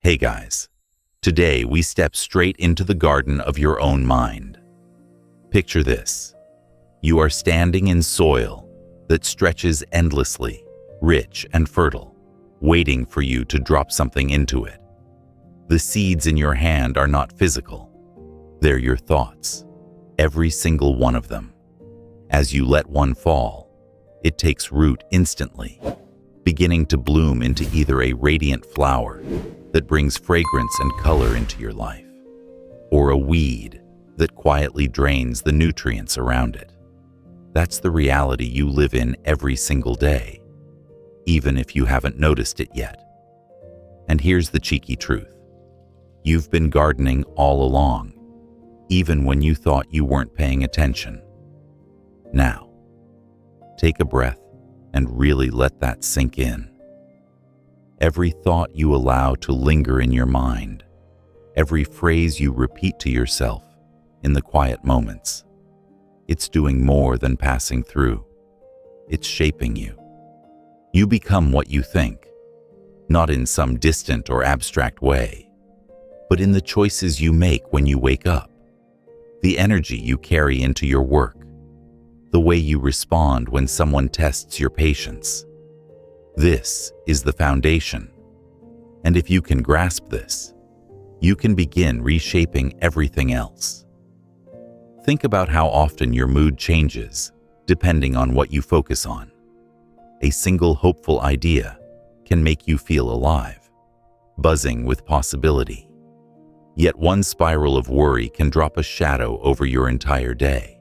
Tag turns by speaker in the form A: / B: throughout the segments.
A: Hey guys, today we step straight into the garden of your own mind. Picture this. You are standing in soil that stretches endlessly, rich and fertile, waiting for you to drop something into it. The seeds in your hand are not physical. They're your thoughts, every single one of them. As you let one fall, it takes root instantly, beginning to bloom into either a radiant flower that brings fragrance and color into your life, or a weed that quietly drains the nutrients around it. That's the reality you live in every single day, even if you haven't noticed it yet. And here's the cheeky truth. You've been gardening all along, even when you thought you weren't paying attention. Now, take a breath and really let that sink in. Every thought you allow to linger in your mind, every phrase you repeat to yourself in the quiet moments, it's doing more than passing through. It's shaping you. You become what you think, not in some distant or abstract way, but in the choices you make when you wake up, the energy you carry into your work, the way you respond when someone tests your patience. This is the foundation. And if you can grasp this, you can begin reshaping everything else. Think about how often your mood changes depending on what you focus on. A single hopeful idea can make you feel alive, buzzing with possibility. Yet one spiral of worry can drop a shadow over your entire day.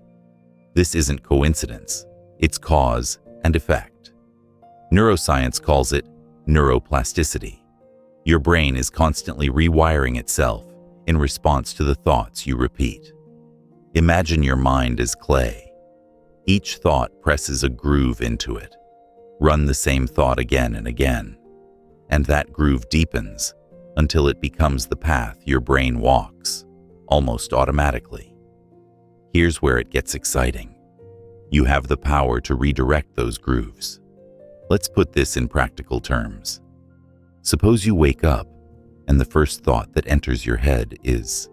A: This isn't coincidence, it's cause and effect. Neuroscience calls it neuroplasticity. Your brain is constantly rewiring itself in response to the thoughts you repeat. Imagine your mind as clay. Each thought presses a groove into it. Run the same thought again and again, and that groove deepens until it becomes the path your brain walks, almost automatically. Here's where it gets exciting. You have the power to redirect those grooves. Let's put this in practical terms. Suppose you wake up and the first thought that enters your head is,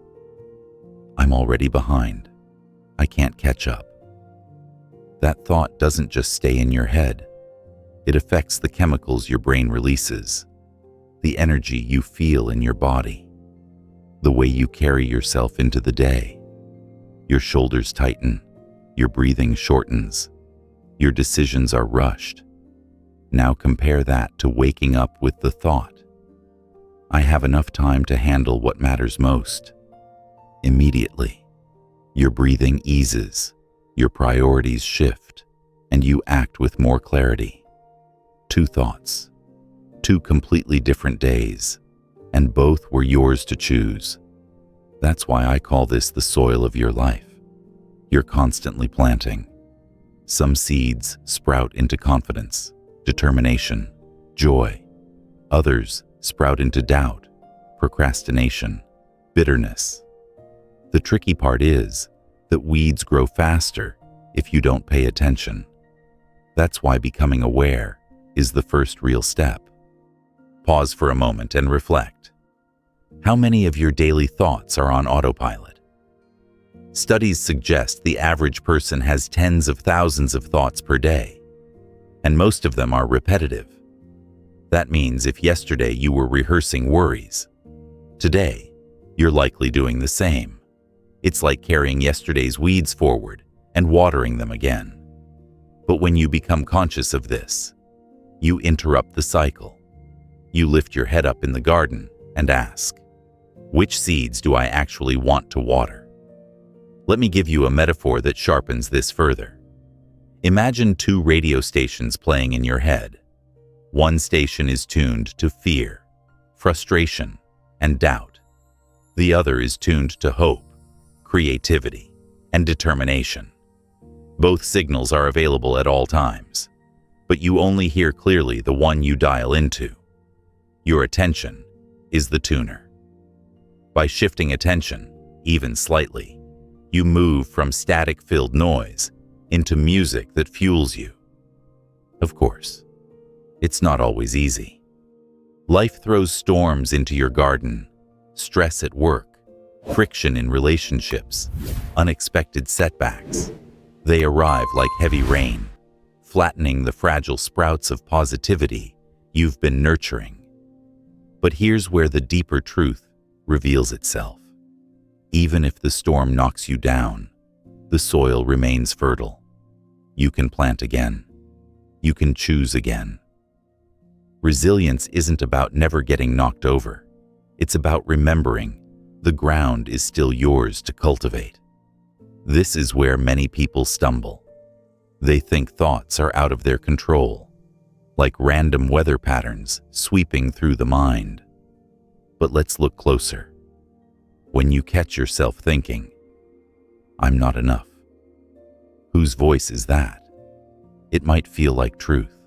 A: "I'm already behind. I can't catch up." That thought doesn't just stay in your head. It affects the chemicals your brain releases, the energy you feel in your body, the way you carry yourself into the day. Your shoulders tighten, your breathing shortens, your decisions are rushed. Now compare that to waking up with the thought, "I have enough time to handle what matters most." Immediately, your breathing eases, your priorities shift, and you act with more clarity. Two thoughts, two completely different days, and both were yours to choose. That's why I call this the soil of your life. You're constantly planting. Some seeds sprout into confidence, determination, joy. Others sprout into doubt, procrastination, bitterness. The tricky part is that weeds grow faster if you don't pay attention. That's why becoming aware is the first real step. Pause for a moment and reflect. How many of your daily thoughts are on autopilot? Studies suggest the average person has tens of thousands of thoughts per day, and most of them are repetitive. That means if yesterday you were rehearsing worries, today you're likely doing the same. It's like carrying yesterday's weeds forward and watering them again. But when you become conscious of this, you interrupt the cycle. You lift your head up in the garden and ask, which seeds do I actually want to water? Let me give you a metaphor that sharpens this further. Imagine two radio stations playing in your head. One station is tuned to fear, frustration, and doubt. The other is tuned to hope, creativity, and determination. Both signals are available at all times, but you only hear clearly the one you dial into. Your attention is the tuner. By shifting attention, even slightly, you move from static-filled noise into music that fuels you. Of course, it's not always easy. Life throws storms into your garden, stress at work, friction in relationships, unexpected setbacks. They arrive like heavy rain, flattening the fragile sprouts of positivity you've been nurturing. But here's where the deeper truth reveals itself. Even if the storm knocks you down, the soil remains fertile. You can plant again. You can choose again. Resilience isn't about never getting knocked over. It's about remembering the ground is still yours to cultivate. This is where many people stumble. They think thoughts are out of their control, like random weather patterns sweeping through the mind. But let's look closer. When you catch yourself thinking, "I'm not enough," whose voice is that? It might feel like truth,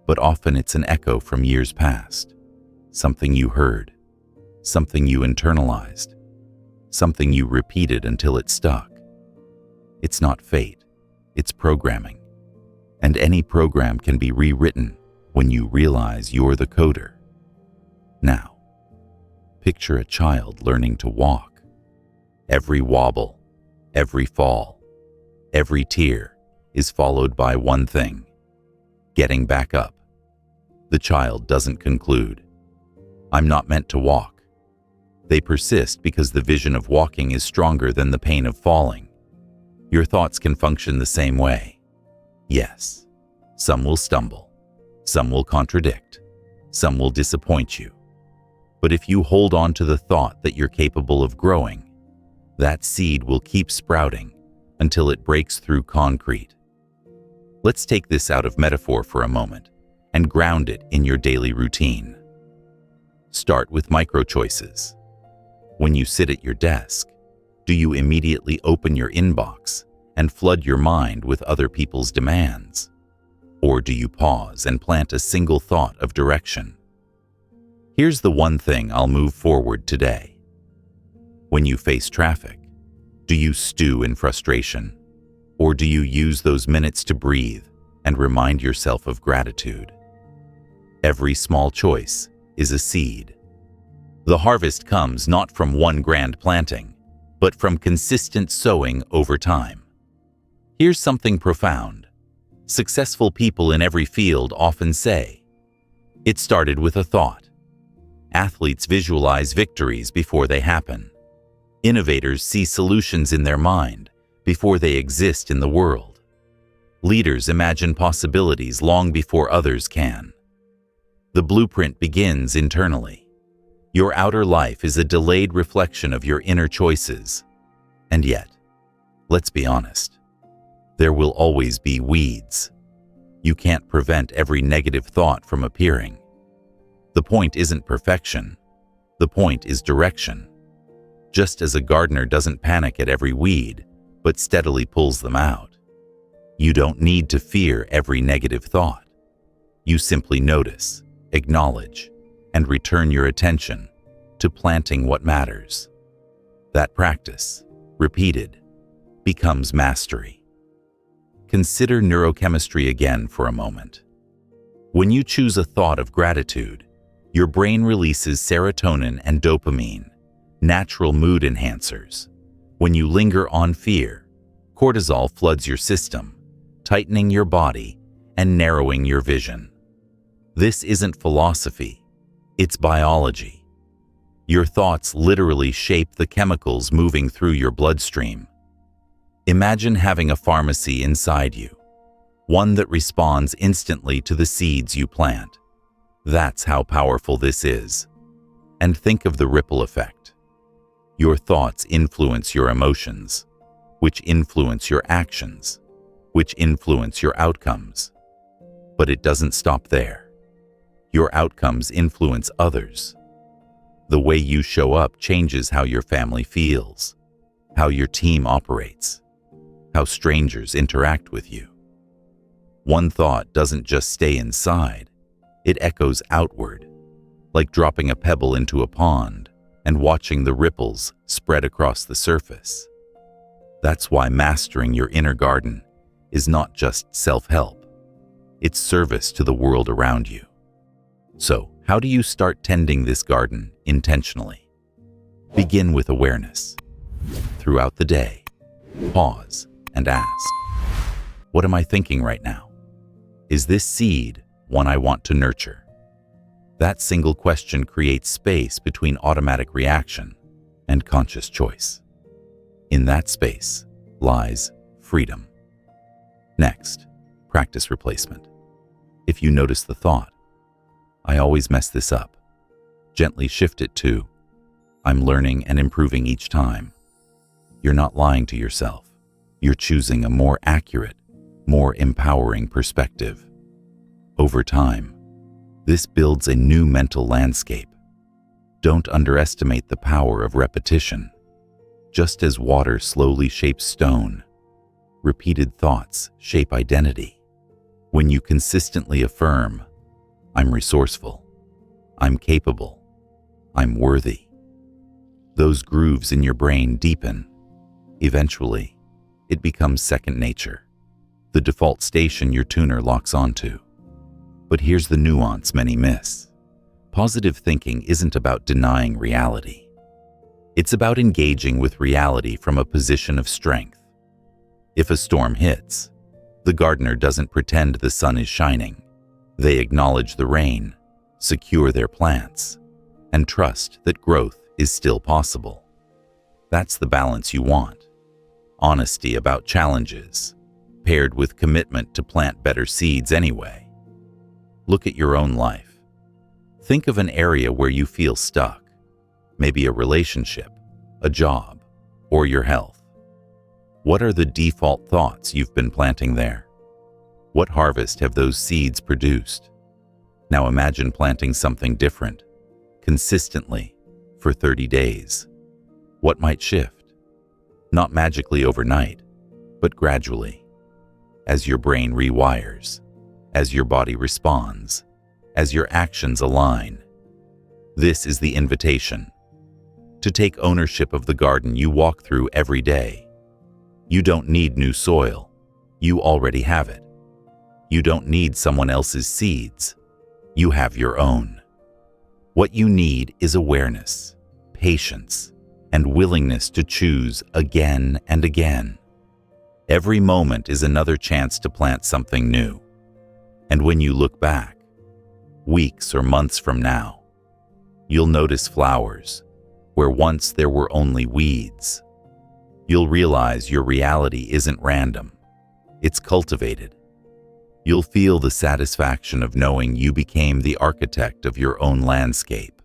A: but often it's an echo from years past. Something you heard, something you internalized, something you repeated until it stuck. It's not fate, it's programming. And any program can be rewritten when you realize you're the coder. Now, picture a child learning to walk. Every wobble, every fall, every tear is followed by one thing: getting back up. The child doesn't conclude, "I'm not meant to walk." They persist because the vision of walking is stronger than the pain of falling. Your thoughts can function the same way. Yes, some will stumble, some will contradict, some will disappoint you. But if you hold on to the thought that you're capable of growing, that seed will keep sprouting until it breaks through concrete. Let's take this out of metaphor for a moment and ground it in your daily routine. Start with micro choices. When you sit at your desk, do you immediately open your inbox and flood your mind with other people's demands? Or do you pause and plant a single thought of direction? Here's the one thing I'll move forward today. When you face traffic, do you stew in frustration? Or do you use those minutes to breathe and remind yourself of gratitude? Every small choice is a seed. The harvest comes not from one grand planting, but from consistent sowing over time. Here's something profound. Successful people in every field often say, "It started with a thought." Athletes visualize victories before they happen. Innovators see solutions in their mind before they exist in the world. Leaders imagine possibilities long before others can. The blueprint begins internally. Your outer life is a delayed reflection of your inner choices. And yet, let's be honest, there will always be weeds. You can't prevent every negative thought from appearing. The point isn't perfection. The point is direction. Just as a gardener doesn't panic at every weed, but steadily pulls them out. You don't need to fear every negative thought. You simply notice, acknowledge, and return your attention to planting what matters. That practice, repeated, becomes mastery. Consider neurochemistry again for a moment. When you choose a thought of gratitude, your brain releases serotonin and dopamine, natural mood enhancers. When you linger on fear, cortisol floods your system, tightening your body and narrowing your vision. This isn't philosophy, it's biology. Your thoughts literally shape the chemicals moving through your bloodstream. Imagine having a pharmacy inside you, one that responds instantly to the seeds you plant. That's how powerful this is. And think of the ripple effect. Your thoughts influence your emotions, which influence your actions, which influence your outcomes. But it doesn't stop there. Your outcomes influence others. The way you show up changes how your family feels, how your team operates, how strangers interact with you. One thought doesn't just stay inside, it echoes outward, like dropping a pebble into a pond and watching the ripples spread across the surface. That's why mastering your inner garden is not just self-help, it's service to the world around you. So, How do you start tending this garden intentionally? Begin with awareness. Throughout the day, pause and ask, what am I thinking right now? Is this seed one I want to nurture? That single question creates space between automatic reaction and conscious choice. In that space lies freedom. Next, practice replacement. If you notice the thought, I always mess this up, gently shift it to, I'm learning and improving each time. You're not lying to yourself. You're choosing a more accurate, more empowering perspective. Over time, this builds a new mental landscape. Don't underestimate the power of repetition. Just as water slowly shapes stone, repeated thoughts shape identity. When you consistently affirm, I'm resourceful, I'm capable, I'm worthy, those grooves in your brain deepen. Eventually, it becomes second nature, the default station your tuner locks onto. But here's the nuance many miss. Positive thinking isn't about denying reality. It's about engaging with reality from a position of strength. If a storm hits, the gardener doesn't pretend the sun is shining. They acknowledge the rain, secure their plants, and trust that growth is still possible. That's the balance you want. Honesty about challenges, paired with commitment to plant better seeds anyway. Look at your own life. Think of an area where you feel stuck, maybe a relationship, a job, or your health. What are the default thoughts you've been planting there? What harvest have those seeds produced? Now imagine planting something different, consistently, for 30 days. What might shift? Not magically overnight, but gradually, as your brain rewires, as your body responds, as your actions align. This is the invitation to take ownership of the garden you walk through every day. You don't need new soil. You already have it. You don't need someone else's seeds. You have your own. What you need is awareness, patience, and willingness to choose again and again. Every moment is another chance to plant something new. And when you look back, weeks or months from now, you'll notice flowers where once there were only weeds. You'll realize your reality isn't random. It's cultivated. You'll feel the satisfaction of knowing you became the architect of your own landscape,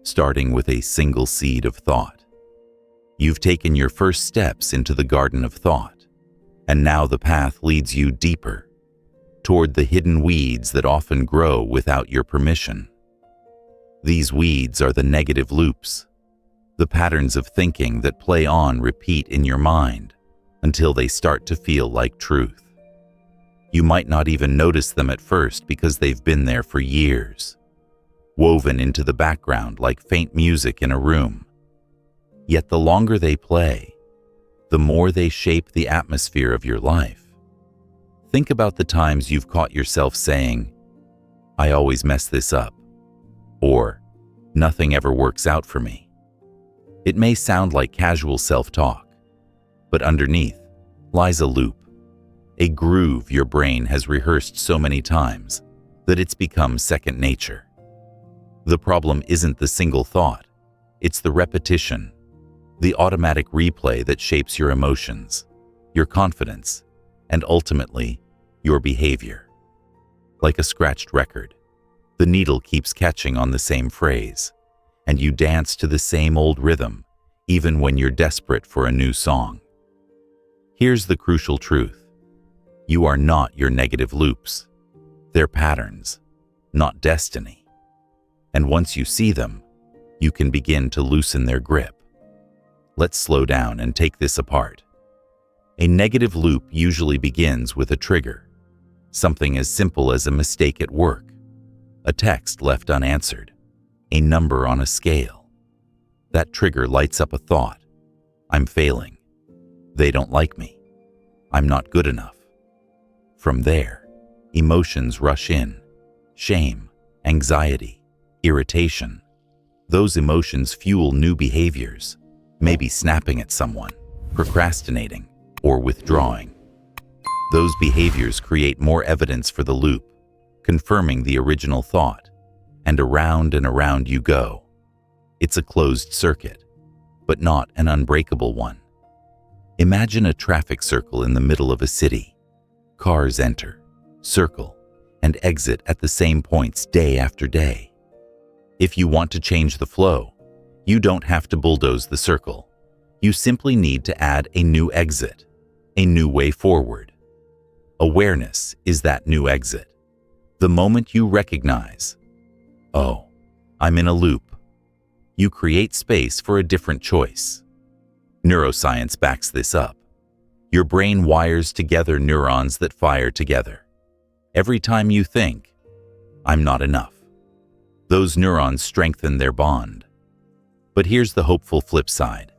A: starting with a single seed of thought. You've taken your first steps into the garden of thought, and now the path leads you deeper, toward the hidden weeds that often grow without your permission. These weeds are the negative loops, the patterns of thinking that play on repeat in your mind until they start to feel like truth. You might not even notice them at first because they've been there for years, woven into the background like faint music in a room. Yet the longer they play, the more they shape the atmosphere of your life. Think about the times you've caught yourself saying, I always mess this up, or nothing ever works out for me. It may sound like casual self-talk, but underneath lies a loop, a groove your brain has rehearsed so many times that it's become second nature. The problem isn't the single thought, it's the repetition, the automatic replay that shapes your emotions, your confidence, and ultimately, your behavior. Like a scratched record, the needle keeps catching on the same phrase, and you dance to the same old rhythm, even when you're desperate for a new song. Here's the crucial truth. You are not your negative loops. They're patterns, not destiny. And once you see them, you can begin to loosen their grip. Let's slow down and take this apart. A negative loop usually begins with a trigger, something as simple as a mistake at work, a text left unanswered, a number on a scale. That trigger lights up a thought. I'm failing. They don't like me. I'm not good enough. From there, emotions rush in, shame, anxiety, irritation. Those emotions fuel new behaviors, maybe snapping at someone, procrastinating, or withdrawing. Those behaviors create more evidence for the loop, confirming the original thought, and around you go. It's a closed circuit, but not an unbreakable one. Imagine a traffic circle in the middle of a city. Cars enter, circle, and exit at the same points day after day. If you want to change the flow, you don't have to bulldoze the circle. You simply need to add a new exit, a new way forward. Awareness is that new exit. The moment you recognize, oh, I'm in a loop, you create space for a different choice. Neuroscience backs this up. Your brain wires together neurons that fire together. Every time you think, I'm not enough, those neurons strengthen their bond. But here's the hopeful flip side.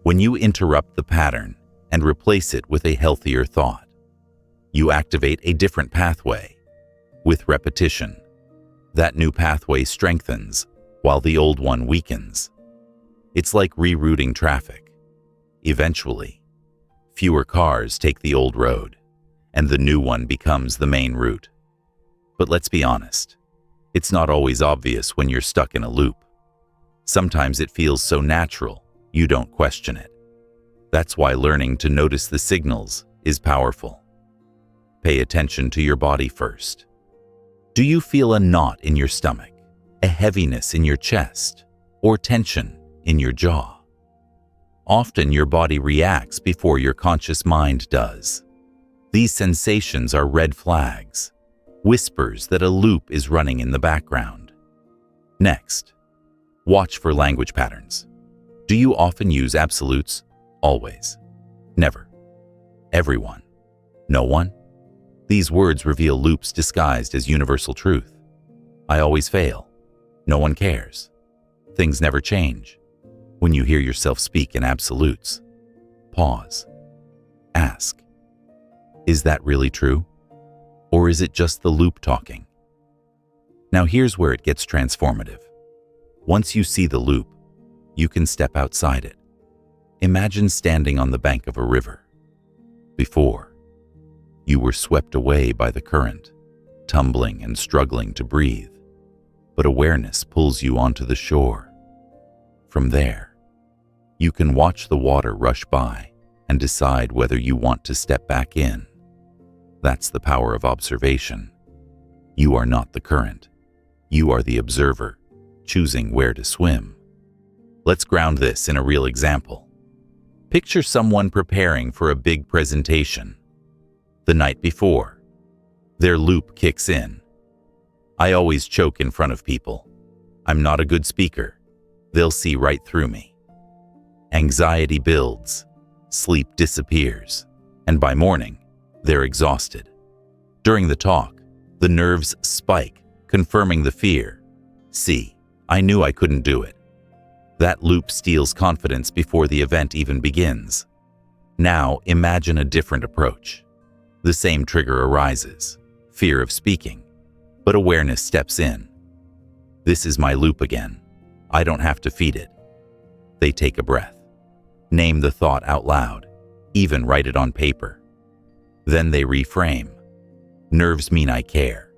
A: When you interrupt the pattern and replace it with a healthier thought, you activate a different pathway. With repetition, that new pathway strengthens while the old one weakens. It's like rerouting traffic. Eventually, fewer cars take the old road, and the new one becomes the main route. But let's be honest, it's not always obvious when you're stuck in a loop. Sometimes it feels so natural, you don't question it. That's why learning to notice the signals is powerful. Pay attention to your body first. Do you feel a knot in your stomach, a heaviness in your chest, or tension in your jaw? Often your body reacts before your conscious mind does. These sensations are red flags, whispers that a loop is running in the background. Next, watch for language patterns. Do you often use absolutes? Always. Never. Everyone. No one? These words reveal loops disguised as universal truth. I always fail. No one cares. Things never change. When you hear yourself speak in absolutes, pause. Ask, is that really true? Or is it just the loop talking? Now here's where it gets transformative. Once you see the loop, you can step outside it. Imagine standing on the bank of a river. Before, you were swept away by the current, tumbling and struggling to breathe. But awareness pulls you onto the shore. From there, you can watch the water rush by and decide whether you want to step back in. That's the power of observation. You are not the current. You are the observer, choosing where to swim. Let's ground this in a real example. Picture someone preparing for a big presentation. The night before, their loop kicks in. I always choke in front of people. I'm not a good speaker. They'll see right through me. Anxiety builds, sleep disappears, and by morning, they're exhausted. During the talk, the nerves spike, confirming the fear. See, I knew I couldn't do it. That loop steals confidence before the event even begins. Now imagine a different approach. The same trigger arises, fear of speaking, but awareness steps in. This is my loop again. I don't have to feed it. They take a breath. Name the thought out loud, even write it on paper. Then they reframe. Nerves mean I care.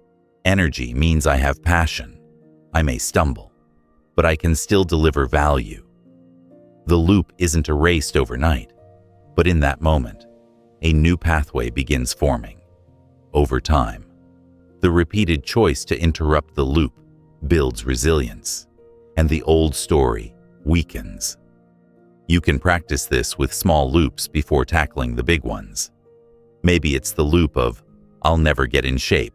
A: Energy means I have passion. I may stumble, but I can still deliver value. The loop isn't erased overnight, but in that moment, a new pathway begins forming. Over time, the repeated choice to interrupt the loop builds resilience, and the old story weakens. You can practice this with small loops before tackling the big ones. Maybe it's the loop of, I'll never get in shape,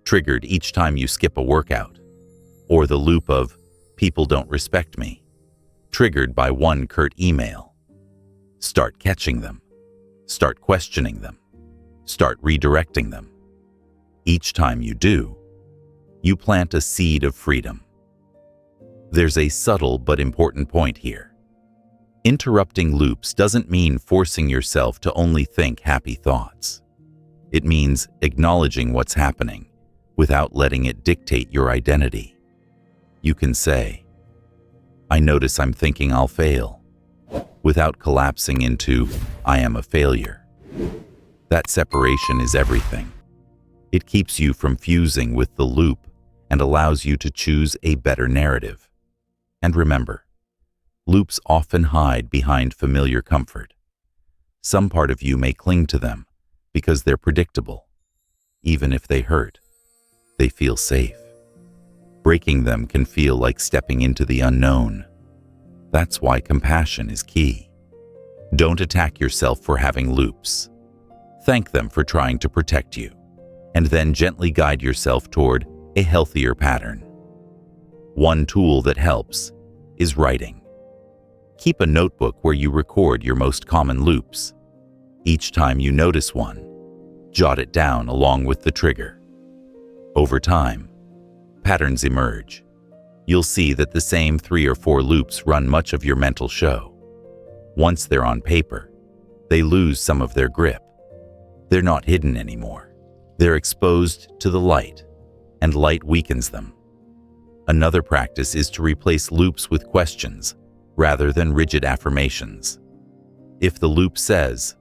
A: triggered each time you skip a workout. Or the loop of, people don't respect me, triggered by one curt email. Start catching them. Start questioning them. Start redirecting them. Each time you do, you plant a seed of freedom. There's a subtle but important point here. Interrupting loops doesn't mean forcing yourself to only think happy thoughts. It means acknowledging what's happening without letting it dictate your identity. You can say, "I notice I'm thinking I'll fail," without collapsing into, "I am a failure." That separation is everything. It keeps you from fusing with the loop and allows you to choose a better narrative. And remember, loops often hide behind familiar comfort. Some part of you may cling to them because they're predictable. Even if they hurt, they feel safe. Breaking them can feel like stepping into the unknown. That's why compassion is key. Don't attack yourself for having loops. Thank them for trying to protect you, and then gently guide yourself toward a healthier pattern. One tool that helps is writing. Keep a notebook where you record your most common loops. Each time you notice one, jot it down along with the trigger. Over time, patterns emerge. You'll see that the same 3 or 4 loops run much of your mental show. Once they're on paper, they lose some of their grip. They're not hidden anymore. They're exposed to the light, and light weakens them. Another practice is to replace loops with questions rather than rigid affirmations. If the loop says,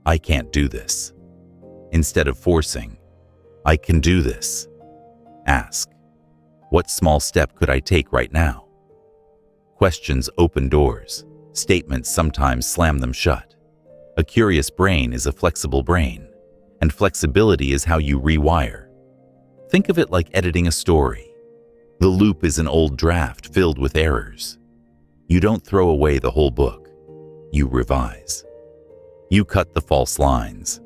A: "I can't do this," instead of forcing, "I can do this," ask, "What small step could I take right now?" Questions open doors. Statements sometimes slam them shut. A curious brain is a flexible brain, and flexibility is how you rewire. Think of it like editing a story. The loop is an old draft filled with errors. You don't throw away the whole book. You revise. You cut the false lines,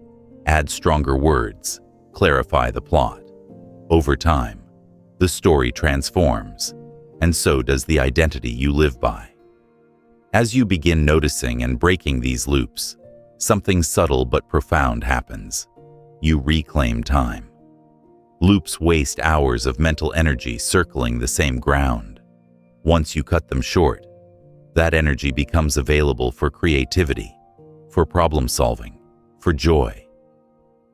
A: add stronger words, clarify the plot. Over time, the story transforms, and so does the identity you live by. As you begin noticing and breaking these loops, something subtle but profound happens. You reclaim time. Loops waste hours of mental energy circling the same ground. Once you cut them short, that energy becomes available for creativity, for problem solving, for joy.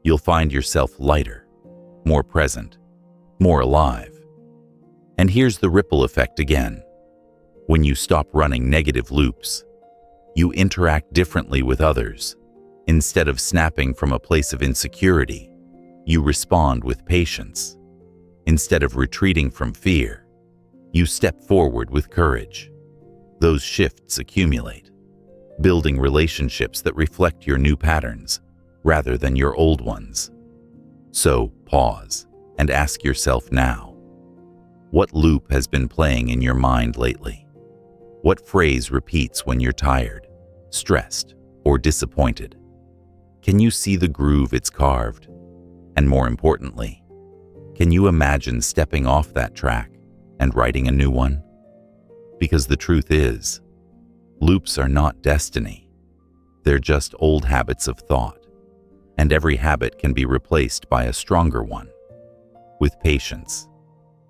A: You'll find yourself lighter, more present, more alive. And here's the ripple effect again. When you stop running negative loops, you interact differently with others. Instead of snapping from a place of insecurity, you respond with patience. Instead of retreating from fear, you step forward with courage. Those shifts accumulate, building relationships that reflect your new patterns rather than your old ones. So pause and ask yourself now, what loop has been playing in your mind lately? What phrase repeats when you're tired, stressed, or disappointed? Can you see the groove it's carved? And more importantly, can you imagine stepping off that track and writing a new one? Because the truth is, loops are not destiny. They're just old habits of thought, and every habit can be replaced by a stronger one. With patience,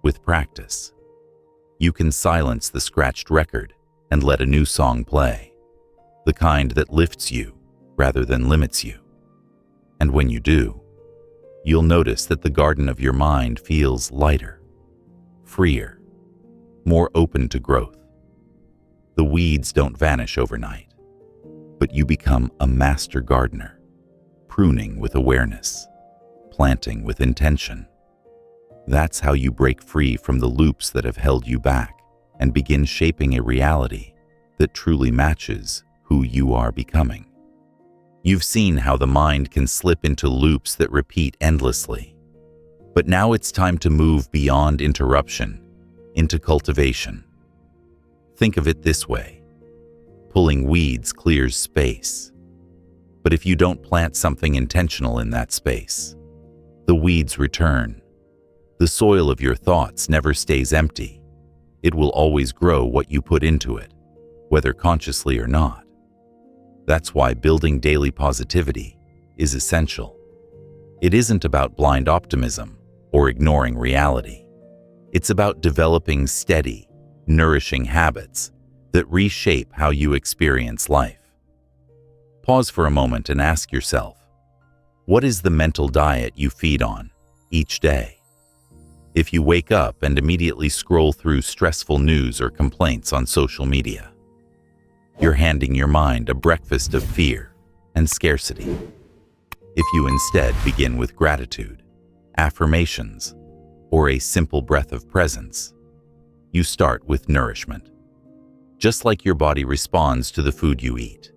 A: with practice, you can silence the scratched record and let a new song play, the kind that lifts you rather than limits you. And when you do, you'll notice that the garden of your mind feels lighter, freer, more open to growth. The weeds don't vanish overnight, but you become a master gardener, pruning with awareness, planting with intention. That's how you break free from the loops that have held you back and begin shaping a reality that truly matches who you are becoming. You've seen how the mind can slip into loops that repeat endlessly. But now it's time to move beyond interruption into cultivation. Think of it this way. Pulling weeds clears space. But if you don't plant something intentional in that space, the weeds return. The soil of your thoughts never stays empty. It will always grow what you put into it, whether consciously or not. That's why building daily positivity is essential. It isn't about blind optimism or ignoring reality. It's about developing steady, nourishing habits that reshape how you experience life. Pause for a moment and ask yourself, what is the mental diet you feed on each day? if you wake up and immediately scroll through stressful news or complaints on social media. You're handing your mind a breakfast of fear and scarcity. If you instead begin with gratitude, affirmations, or a simple breath of presence, you start with nourishment. Just like your body responds to the food you eat,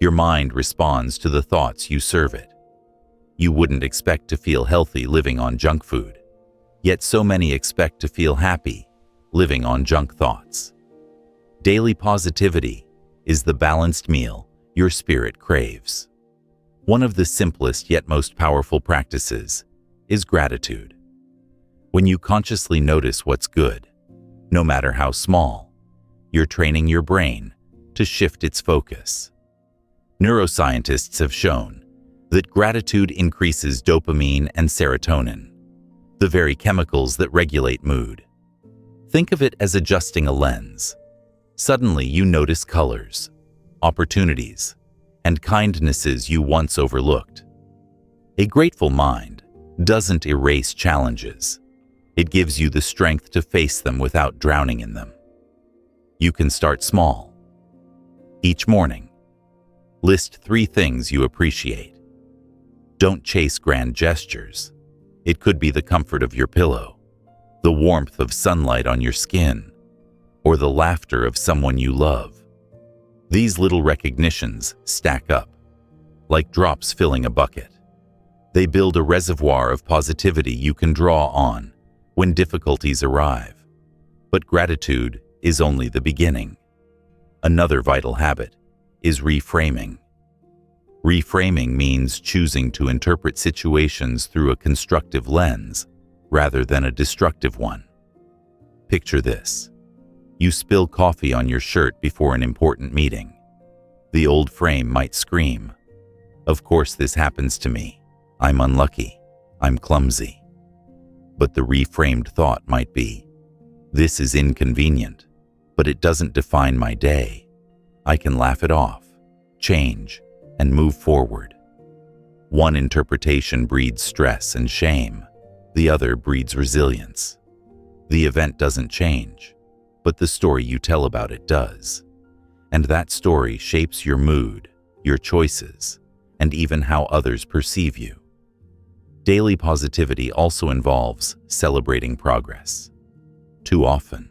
A: your mind responds to the thoughts you serve it. You wouldn't expect to feel healthy living on junk food, yet so many expect to feel happy living on junk thoughts. Daily positivity is the balanced meal your spirit craves. One of the simplest yet most powerful practices is gratitude. When you consciously notice what's good, no matter how small, you're training your brain to shift its focus. Neuroscientists have shown that gratitude increases dopamine and serotonin, the very chemicals that regulate mood. Think of it as adjusting a lens. Suddenly you notice colors, opportunities, and kindnesses you once overlooked. A grateful mind doesn't erase challenges. It gives you the strength to face them without drowning in them. You can start small. Each morning, list 3 things you appreciate. Don't chase grand gestures. It could be the comfort of your pillow, the warmth of sunlight on your skin, or the laughter of someone you love. These little recognitions stack up, like drops filling a bucket. They build a reservoir of positivity you can draw on when difficulties arrive. But gratitude is only the beginning. Another vital habit is reframing. Reframing means choosing to interpret situations through a constructive lens rather than a destructive one. Picture this. You spill coffee on your shirt before an important meeting. The old frame might scream, "Of course this happens to me. I'm unlucky. I'm clumsy." But the reframed thought might be, "This is inconvenient, but it doesn't define my day. I can laugh it off, change, and move forward." One interpretation breeds stress and shame. The other breeds resilience. The event doesn't change, but the story you tell about it does. And that story shapes your mood, your choices, and even how others perceive you. Daily positivity also involves celebrating progress. Too often,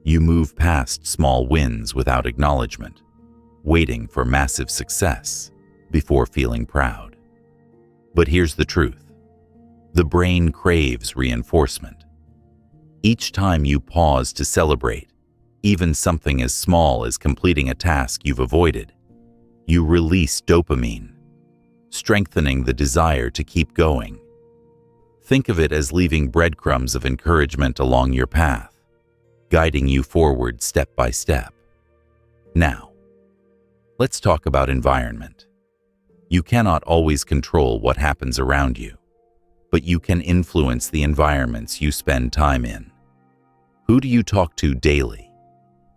A: you move past small wins without acknowledgement, waiting for massive success before feeling proud. But here's the truth. The brain craves reinforcement. Each time you pause to celebrate, even something as small as completing a task you've avoided, you release dopamine, strengthening the desire to keep going. Think of it as leaving breadcrumbs of encouragement along your path, guiding you forward step by step. Now, let's talk about environment. You cannot always control what happens around you, but you can influence the environments you spend time in. Who do you talk to daily?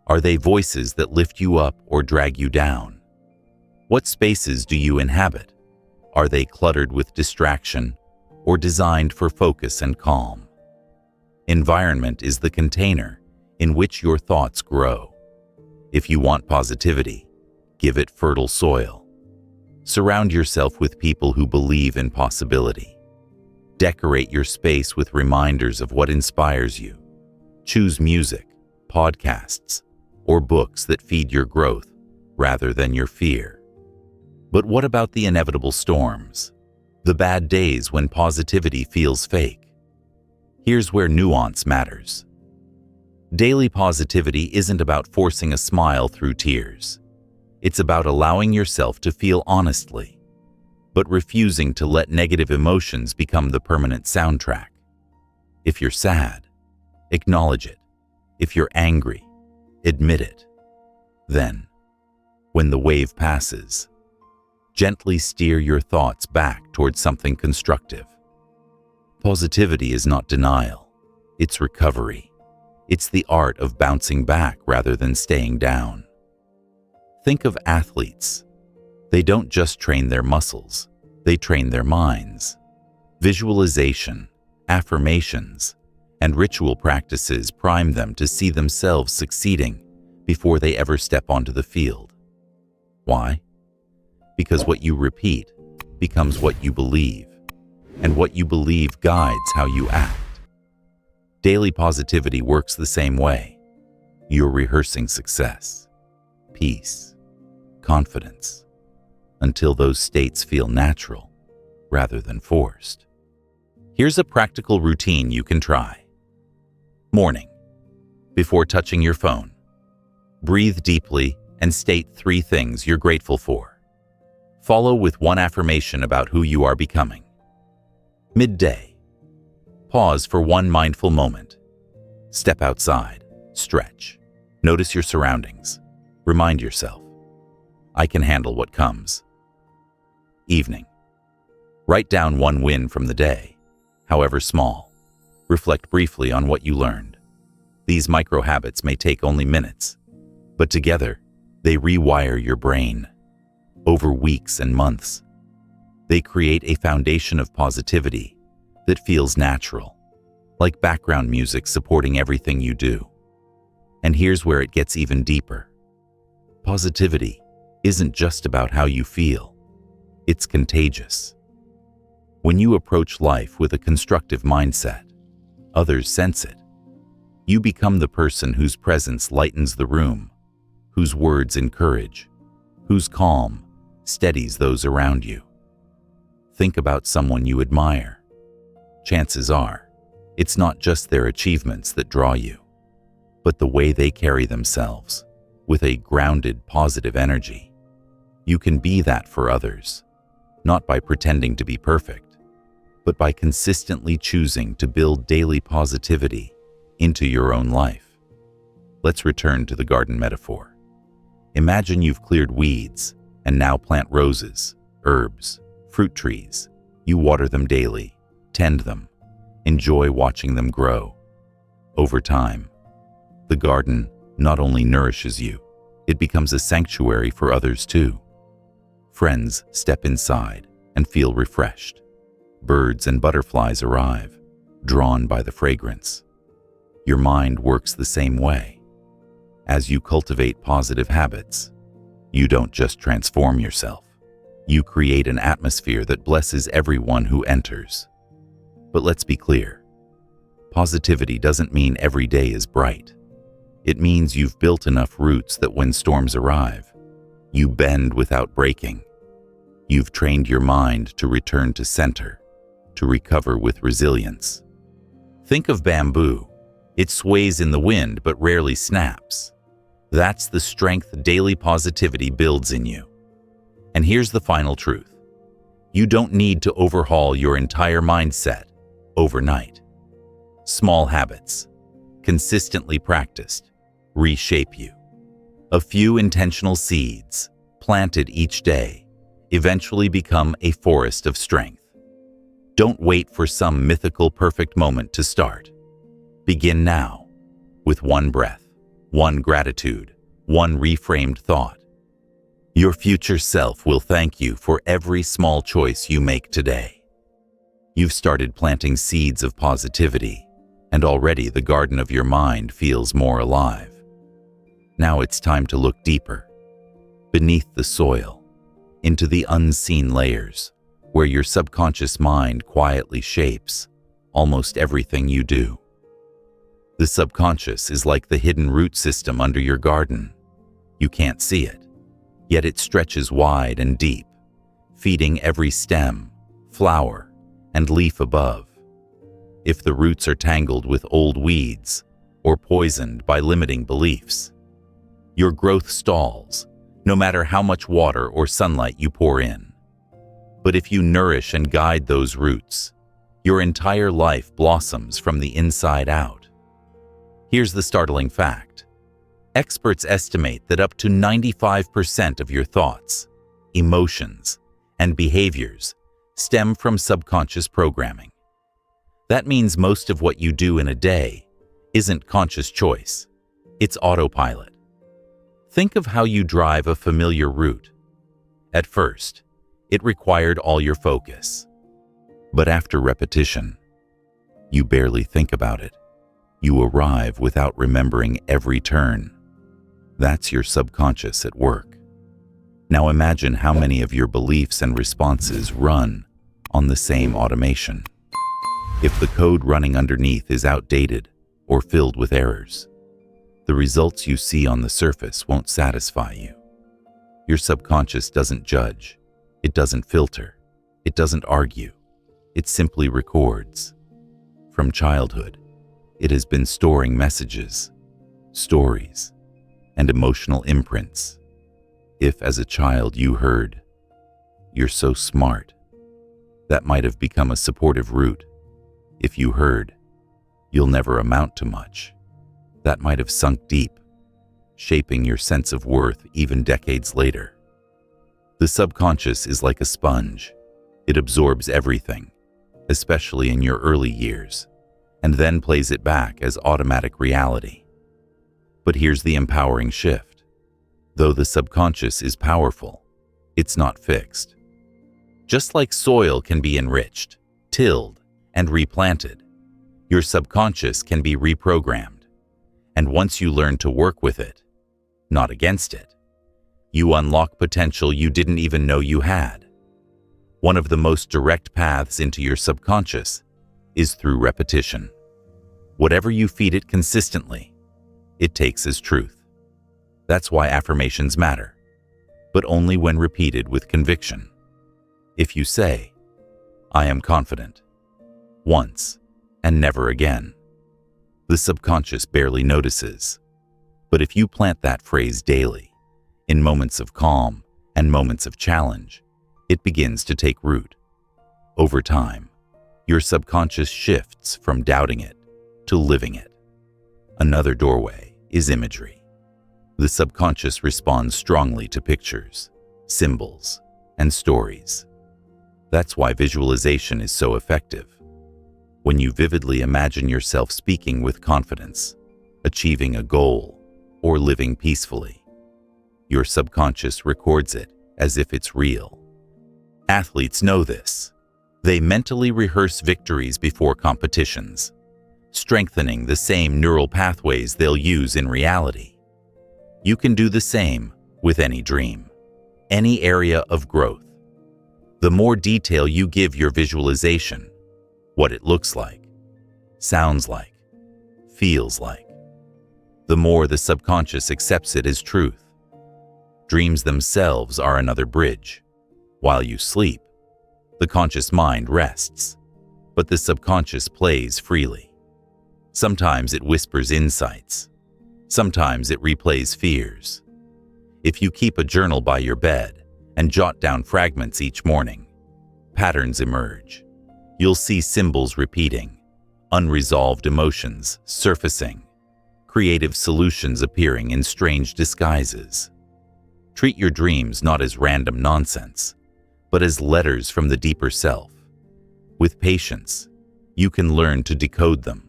A: Are they voices that lift you up or drag you down? What spaces do you inhabit? Are they cluttered with distraction or designed for focus and calm? Environment is the container in which your thoughts grow. If you want positivity, give it fertile soil. Surround yourself with people who believe in possibility. Decorate your space with reminders of what inspires you. Choose music, podcasts, or books that feed your growth rather than your fear. But what about the inevitable storms? The bad days when positivity feels fake? Here's where nuance matters. Daily positivity isn't about forcing a smile through tears. It's about allowing yourself to feel honestly, but refusing to let negative emotions become the permanent soundtrack. If you're sad, acknowledge it. If you're angry, admit it. Then, when the wave passes, gently steer your thoughts back towards something constructive. Positivity is not denial, it's recovery. It's the art of bouncing back rather than staying down. Think of athletes. They don't just train their muscles, they train their minds. Visualization, affirmations, and ritual practices prime them to see themselves succeeding before they ever step onto the field. Why? Because what you repeat becomes what you believe, and what you believe guides how you act. Daily positivity works the same way. You're rehearsing success, peace, confidence, until those states feel natural rather than forced. Here's a practical routine you can try. Morning. Before touching your phone, breathe deeply and state 3 things you're grateful for. Follow with 1 affirmation about who you are becoming. Midday. Pause for 1 mindful moment. Step outside, stretch. Notice your surroundings. Remind yourself, I can handle what comes. Evening. Write down 1 win from the day, however small. Reflect briefly on what you learned. These micro habits may take only minutes, but together, they rewire your brain. Over weeks and months, they create a foundation of positivity that feels natural, like background music supporting everything you do. And here's where it gets even deeper. Positivity isn't just about how you feel. It's contagious. When you approach life with a constructive mindset, others sense it. You become the person whose presence lightens the room, whose words encourage, whose calm steadies those around you. Think about someone you admire. Chances are, it's not just their achievements that draw you, but the way they carry themselves, with a grounded, positive energy. You can be that for others, not by pretending to be perfect, but by consistently choosing to build daily positivity into your own life. Let's return to the garden metaphor. Imagine you've cleared weeds and now plant roses, herbs, fruit trees. You water them daily, tend them, enjoy watching them grow. Over time, the garden not only nourishes you, it becomes a sanctuary for others too. Friends step inside and feel refreshed. Birds and butterflies arrive, drawn by the fragrance. Your mind works the same way. As you cultivate positive habits, you don't just transform yourself. You create an atmosphere that blesses everyone who enters. But let's be clear. Positivity doesn't mean every day is bright. It means you've built enough roots that when storms arrive, you bend without breaking. You've trained your mind to return to center, to recover with resilience. Think of bamboo. It sways in the wind but rarely snaps. That's the strength daily positivity builds in you. And here's the final truth. You don't need to overhaul your entire mindset overnight. Small habits, consistently practiced, reshape you. A few intentional seeds, planted each day, eventually become a forest of strength. Don't wait for some mythical perfect moment to start. Begin now, with 1 breath, 1 gratitude, 1 reframed thought. Your future self will thank you for every small choice you make today. You've started planting seeds of positivity, and already the garden of your mind feels more alive. Now it's time to look deeper, beneath the soil, into the unseen layers, where your subconscious mind quietly shapes almost everything you do. The subconscious is like the hidden root system under your garden. You can't see it, yet it stretches wide and deep, feeding every stem, flower, and leaf above. If the roots are tangled with old weeds or poisoned by limiting beliefs, your growth stalls, no matter how much water or sunlight you pour in. But if you nourish and guide those roots, your entire life blossoms from the inside out. Here's the startling fact. Experts estimate that up to 95% of your thoughts, emotions, and behaviors stem from subconscious programming. That means most of what you do in a day isn't conscious choice. It's autopilot. Think of how you drive a familiar route. At first, it required all your focus. But after repetition, you barely think about it. You arrive without remembering every turn. That's your subconscious at work. Now imagine how many of your beliefs and responses run on the same automation. If the code running underneath is outdated or filled with errors, the results you see on the surface won't satisfy you. Your subconscious doesn't judge, it doesn't filter, it doesn't argue, it simply records. From childhood, it has been storing messages, stories, and emotional imprints. If as a child you heard, "You're so smart," that might have become a supportive root. If you heard, "You'll never amount to much," that might have sunk deep, shaping your sense of worth even decades later. The subconscious is like a sponge. It absorbs everything, especially in your early years, and then plays it back as automatic reality. But here's the empowering shift. Though the subconscious is powerful, it's not fixed. Just like soil can be enriched, tilled, and replanted, your subconscious can be reprogrammed. And once you learn to work with it, not against it, you unlock potential you didn't even know you had. One of the most direct paths into your subconscious is through repetition. Whatever you feed it consistently, it takes as truth. That's why affirmations matter, but only when repeated with conviction. If you say, "I am confident," once and never again, the subconscious barely notices. But if you plant that phrase daily, in moments of calm and moments of challenge, it begins to take root. Over time, your subconscious shifts from doubting it to living it. Another doorway is imagery. The subconscious responds strongly to pictures, symbols, and stories. That's why visualization is so effective. When you vividly imagine yourself speaking with confidence, achieving a goal, or living peacefully, your subconscious records it as if it's real. Athletes know this. They mentally rehearse victories before competitions, strengthening the same neural pathways they'll use in reality. You can do the same with any dream, any area of growth. The more detail you give your visualization, what it looks like, sounds like, feels like, the more the subconscious accepts it as truth. Dreams themselves are another bridge. While you sleep, the conscious mind rests, but the subconscious plays freely. Sometimes it whispers insights. Sometimes it replays fears. If you keep a journal by your bed and jot down fragments each morning, patterns emerge. You'll see symbols repeating, unresolved emotions surfacing, creative solutions appearing in strange disguises. Treat your dreams not as random nonsense, but as letters from the deeper self. With patience, you can learn to decode them,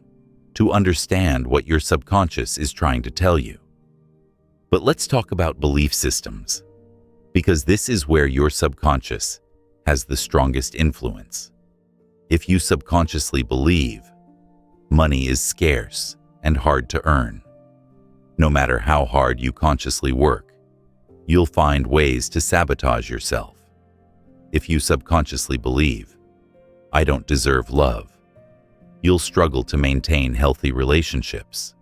A: to understand what your subconscious is trying to tell you. But let's talk about belief systems, because this is where your subconscious has the strongest influence. If you subconsciously believe money is scarce and hard to earn, no matter how hard you consciously work, you'll find ways to sabotage yourself. If you subconsciously believe, "I don't deserve love," you'll struggle to maintain healthy relationships.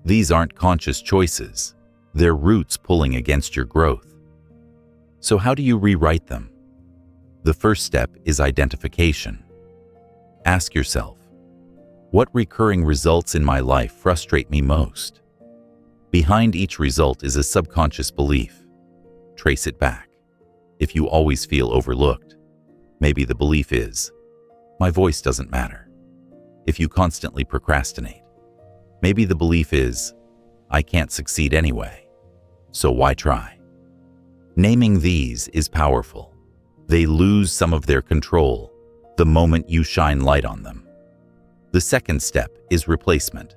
A: These aren't conscious choices. They're roots pulling against your growth. So how do you rewrite them? The first step is identification. Ask yourself, what recurring results in my life frustrate me most? Behind each result is a subconscious belief. Trace it back. If you always feel overlooked, maybe the belief is, "My voice doesn't matter." If you constantly procrastinate, maybe the belief is, "I can't succeed anyway, so why try?" Naming these is powerful. They lose some of their control the moment you shine light on them. The second step is replacement.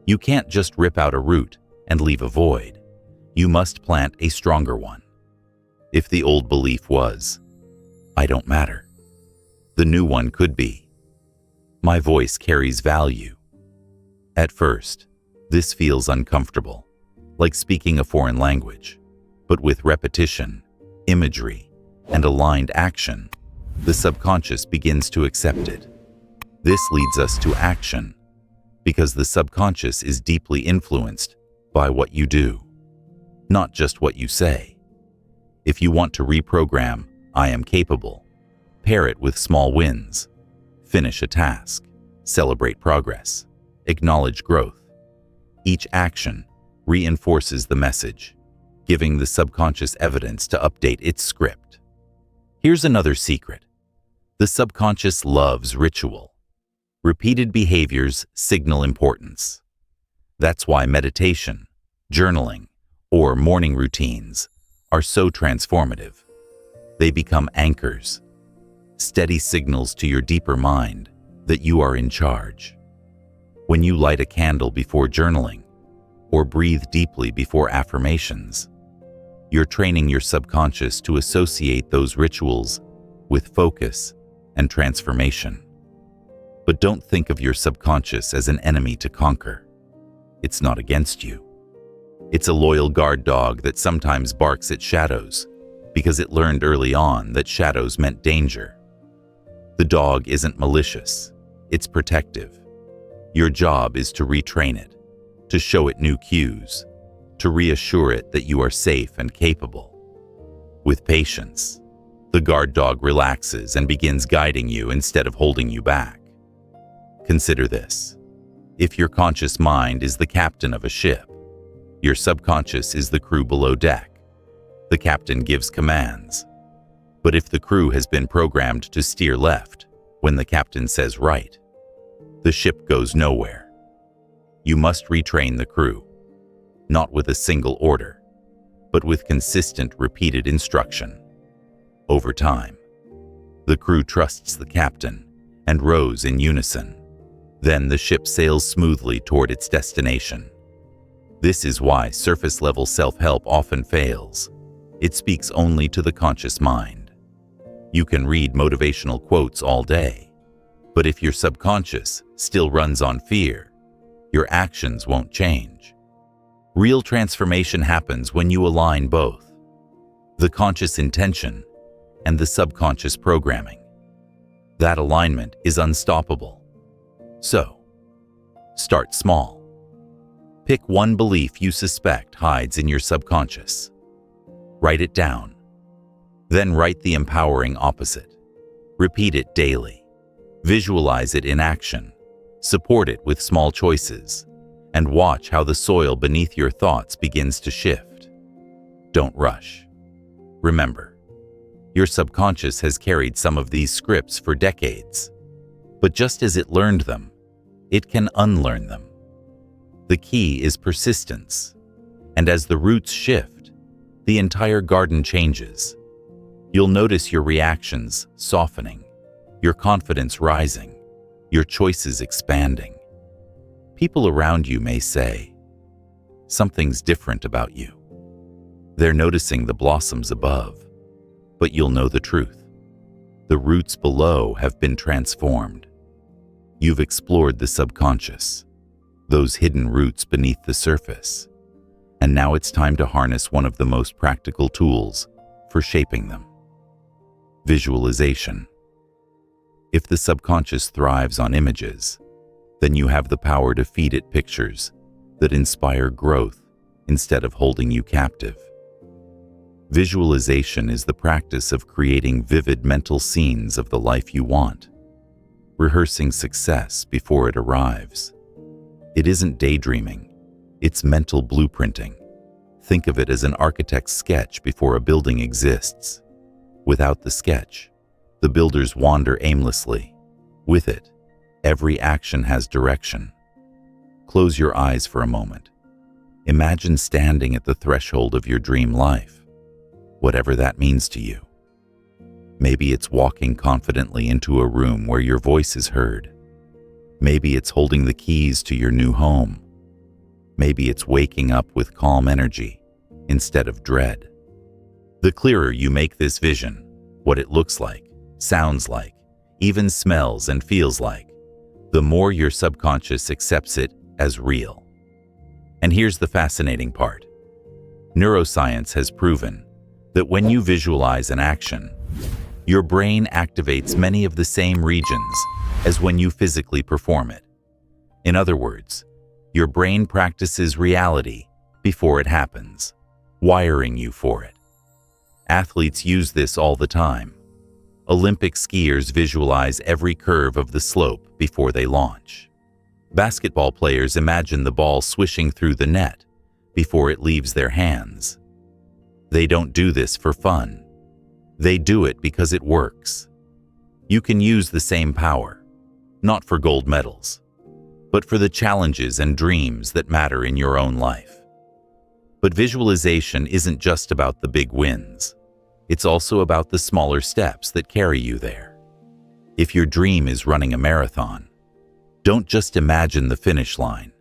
A: You can't just rip out a root and leave a void. You must plant a stronger one. If the old belief was, "I don't matter," the new one could be, "My voice carries value." At first, this feels uncomfortable, like speaking a foreign language, but with repetition, imagery, and aligned action, the subconscious begins to accept it. This leads us to action, because the subconscious is deeply influenced by what you do, not just what you say. If you want to reprogram, "I am capable," pair it with small wins. Finish a task, celebrate progress, acknowledge growth. Each action reinforces the message, giving the subconscious evidence to update its script. Here's another secret. The subconscious loves ritual. Repeated behaviors signal importance. That's why meditation, journaling, or morning routines are so transformative. They become anchors, steady signals to your deeper mind that you are in charge. When you light a candle before journaling, or breathe deeply before affirmations, you're training your subconscious to associate those rituals with focus and transformation. But don't think of your subconscious as an enemy to conquer. It's not against you. It's a loyal guard dog that sometimes barks at shadows because it learned early on that shadows meant danger. The dog isn't malicious, it's protective. Your job is to retrain it, to show it new cues, to reassure it that you are safe and capable. With patience, the guard dog relaxes and begins guiding you instead of holding you back. Consider this. If your conscious mind is the captain of a ship, your subconscious is the crew below deck. The captain gives commands. But if the crew has been programmed to steer left when the captain says right, the ship goes nowhere. You must retrain the crew, not with a single order, but with consistent, repeated instruction. Over time, the crew trusts the captain and rows in unison. Then the ship sails smoothly toward its destination. This is why surface-level self-help often fails. It speaks only to the conscious mind. You can read motivational quotes all day, but if your subconscious still runs on fear, your actions won't change. Real transformation happens when you align both, the conscious intention and the subconscious programming. That alignment is unstoppable. So, start small. Pick one belief you suspect hides in your subconscious. Write it down. Then write the empowering opposite. Repeat it daily. Visualize it in action. Support it with small choices. And watch how the soil beneath your thoughts begins to shift. Don't rush. Remember, your subconscious has carried some of these scripts for decades. But just as it learned them, it can unlearn them. The key is persistence. And as the roots shift, the entire garden changes. You'll notice your reactions softening, your confidence rising, your choices expanding. People around you may say, "Something's different about you." They're noticing the blossoms above, but you'll know the truth. The roots below have been transformed. You've explored the subconscious, those hidden roots beneath the surface, and now it's time to harness one of the most practical tools for shaping them: visualization. If the subconscious thrives on images, then you have the power to feed it pictures that inspire growth instead of holding you captive. Visualization is the practice of creating vivid mental scenes of the life you want, rehearsing success before it arrives. It isn't daydreaming, it's mental blueprinting. Think of it as an architect's sketch before a building exists. Without the sketch, the builders wander aimlessly. With it, every action has direction. Close your eyes for a moment. Imagine standing at the threshold of your dream life, whatever that means to you. Maybe it's walking confidently into a room where your voice is heard. Maybe it's holding the keys to your new home. Maybe it's waking up with calm energy instead of dread. The clearer you make this vision, what it looks like, sounds like, even smells and feels like, the more your subconscious accepts it as real. And here's the fascinating part. Neuroscience has proven that when you visualize an action, your brain activates many of the same regions as when you physically perform it. In other words, your brain practices reality before it happens, wiring you for it. Athletes use this all the time. Olympic skiers visualize every curve of the slope before they launch. Basketball players imagine the ball swishing through the net before it leaves their hands. They don't do this for fun. They do it because it works. You can use the same power, not for gold medals, but for the challenges and dreams that matter in your own life. But visualization isn't just about the big wins. It's also about the smaller steps that carry you there. If your dream is running a marathon, don't just imagine the finish line.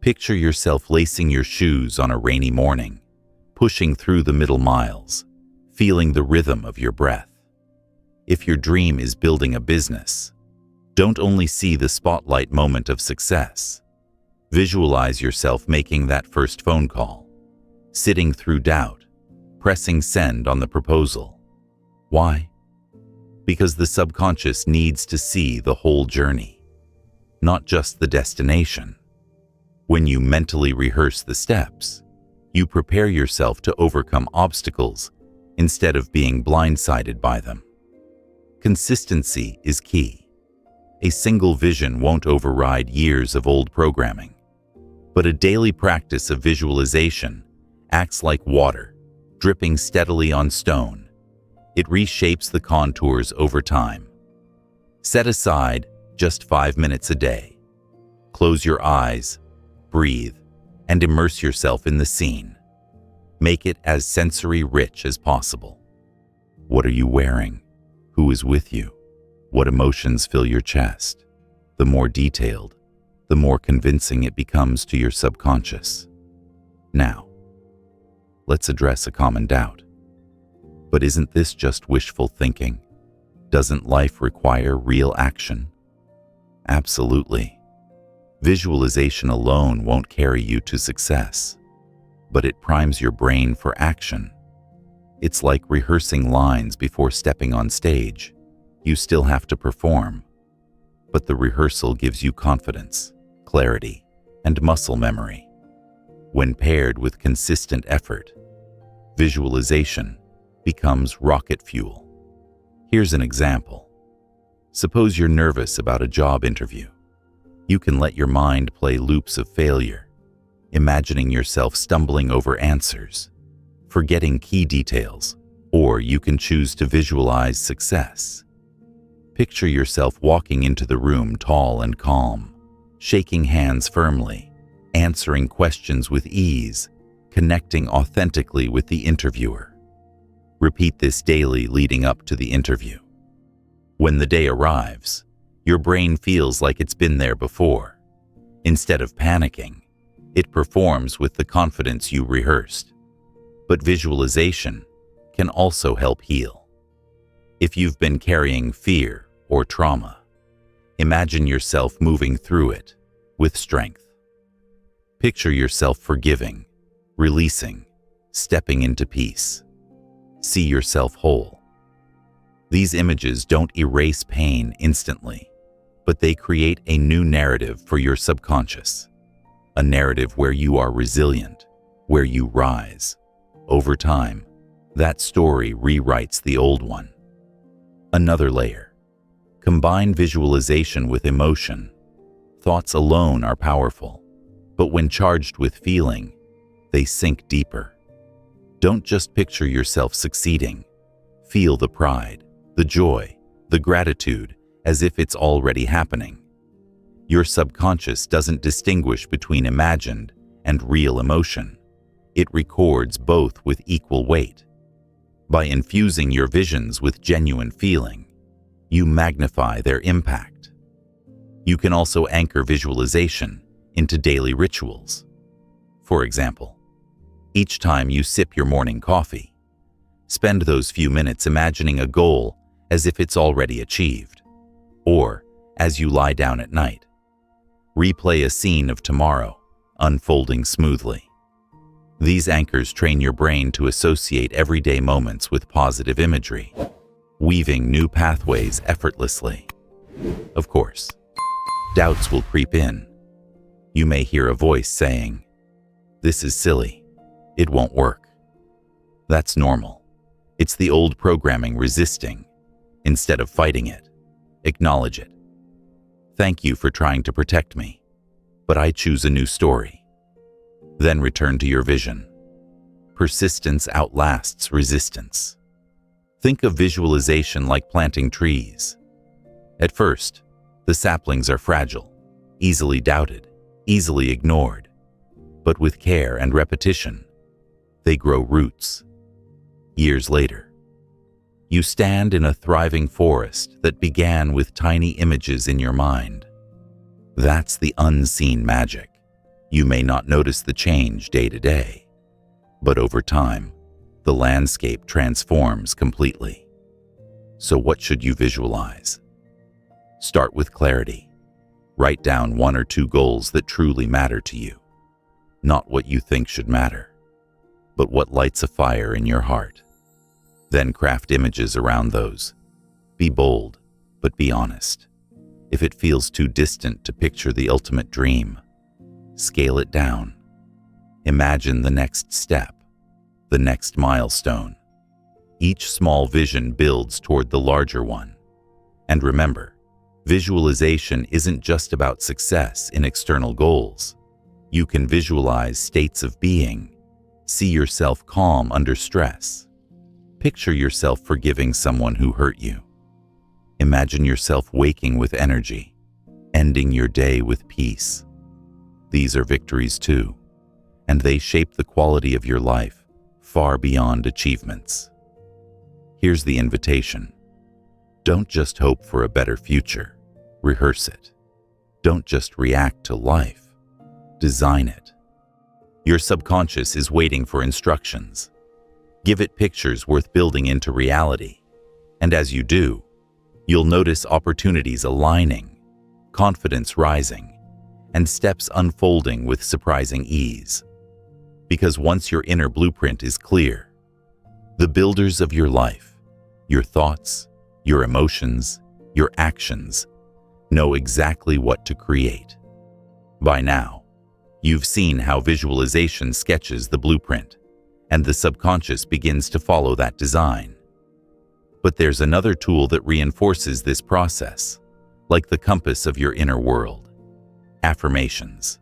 A: Picture yourself lacing your shoes on a rainy morning, pushing through the middle miles, feeling the rhythm of your breath. If your dream is building a business, don't only see the spotlight moment of success. Visualize yourself making that first phone call, sitting through doubt, pressing send on the proposal. Why? Because the subconscious needs to see the whole journey, not just the destination. When you mentally rehearse the steps, you prepare yourself to overcome obstacles instead of being blindsided by them. Consistency is key. A single vision won't override years of old programming, but a daily practice of visualization acts like water, dripping steadily on stone. It reshapes the contours over time. Set aside just 5 minutes a day. Close your eyes, breathe, and immerse yourself in the scene. Make it as sensory-rich as possible. What are you wearing? Who is with you? What emotions fill your chest? The more detailed, the more convincing it becomes to your subconscious. Now, let's address a common doubt. But isn't this just wishful thinking? Doesn't life require real action? Absolutely. Visualization alone won't carry you to success, but it primes your brain for action. It's like rehearsing lines before stepping on stage. You still have to perform, but the rehearsal gives you confidence, clarity, and muscle memory. When paired with consistent effort, visualization becomes rocket fuel. Here's an example. Suppose you're nervous about a job interview. You can let your mind play loops of failure, imagining yourself stumbling over answers, forgetting key details, or you can choose to visualize success. Picture yourself walking into the room tall and calm, shaking hands firmly, answering questions with ease, connecting authentically with the interviewer. Repeat this daily leading up to the interview. When the day arrives, your brain feels like it's been there before. Instead of panicking, it performs with the confidence you rehearsed. But visualization can also help heal. If you've been carrying fear or trauma, imagine yourself moving through it with strength. Picture yourself forgiving, releasing, stepping into peace. See yourself whole. These images don't erase pain instantly, but they create a new narrative for your subconscious. A narrative where you are resilient, where you rise. Over time, that story rewrites the old one. Another layer. Combine visualization with emotion. Thoughts alone are powerful, but when charged with feeling, they sink deeper. Don't just picture yourself succeeding. Feel the pride, the joy, the gratitude, as if it's already happening. Your subconscious doesn't distinguish between imagined and real emotion. It records both with equal weight. By infusing your visions with genuine feeling, you magnify their impact. You can also anchor visualization into daily rituals. For example, each time you sip your morning coffee, spend those few minutes imagining a goal as if it's already achieved. Or, as you lie down at night, Replay a scene of tomorrow, unfolding smoothly. These anchors train your brain to associate everyday moments with positive imagery, weaving new pathways effortlessly. Of course, doubts will creep in. You may hear a voice saying, "This is silly. It won't work." That's normal. It's the old programming resisting. Instead of fighting it, acknowledge it. "Thank you for trying to protect me, but I choose a new story." Then return to your vision. Persistence outlasts resistance. Think of visualization like planting trees. At first, the saplings are fragile, easily doubted, easily ignored. But with care and repetition, they grow roots. Years later, you stand in a thriving forest that began with tiny images in your mind. That's the unseen magic. You may not notice the change day to day, but over time, the landscape transforms completely. So what should you visualize? Start with clarity. Write down 1 or 2 goals that truly matter to you. Not what you think should matter, but what lights a fire in your heart. Then craft images around those. Be bold, but be honest. If it feels too distant to picture the ultimate dream, scale it down. Imagine the next step, the next milestone. Each small vision builds toward the larger one. And remember, visualization isn't just about success in external goals. You can visualize states of being. See yourself calm under stress. Picture yourself forgiving someone who hurt you. Imagine yourself waking with energy, ending your day with peace. These are victories too, and they shape the quality of your life far beyond achievements. Here's the invitation. Don't just hope for a better future. Rehearse it. Don't just react to life. Design it. Your subconscious is waiting for instructions. Give it pictures worth building into reality. And as you do, you'll notice opportunities aligning, confidence rising, and steps unfolding with surprising ease. Because once your inner blueprint is clear, the builders of your life, your thoughts, your emotions, your actions, know exactly what to create. By now, you've seen how visualization sketches the blueprint, and the subconscious begins to follow that design. But there's another tool that reinforces this process, like the compass of your inner world: affirmations.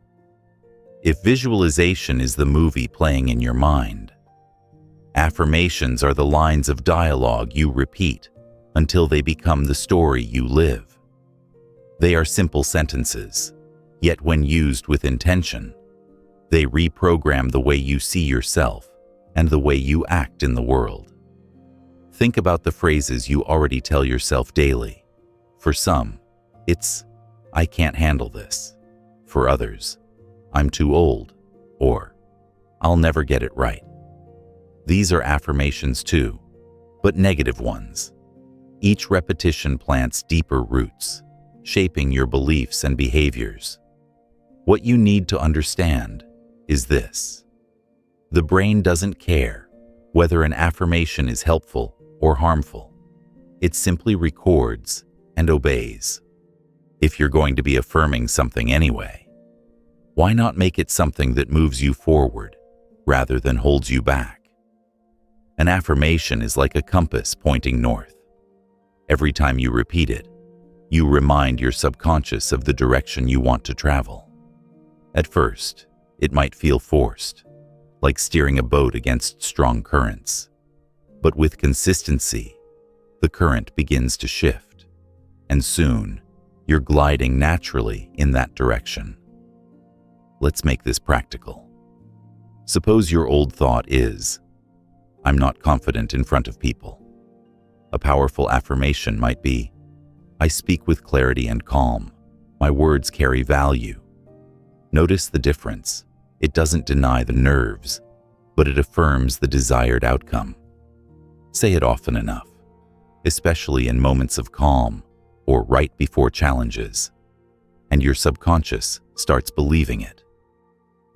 A: If visualization is the movie playing in your mind, affirmations are the lines of dialogue you repeat until they become the story you live. They are simple sentences, yet when used with intention, they reprogram the way you see yourself and the way you act in the world. Think about the phrases you already tell yourself daily. For some, it's, "I can't handle this." For others, "I'm too old," or "I'll never get it right." These are affirmations too, but negative ones. Each repetition plants deeper roots, shaping your beliefs and behaviors. What you need to understand is this: the brain doesn't care whether an affirmation is helpful or harmful. It simply records and obeys. If you're going to be affirming something anyway, why not make it something that moves you forward rather than holds you back? An affirmation is like a compass pointing north. Every time you repeat it, you remind your subconscious of the direction you want to travel. At first, it might feel forced, like steering a boat against strong currents. But with consistency, the current begins to shift, and soon you're gliding naturally in that direction. Let's make this practical. Suppose your old thought is, "I'm not confident in front of people." A powerful affirmation might be, "I speak with clarity and calm. My words carry value." Notice the difference. It doesn't deny the nerves, but it affirms the desired outcome. Say it often enough, especially in moments of calm or right before challenges, and your subconscious starts believing it.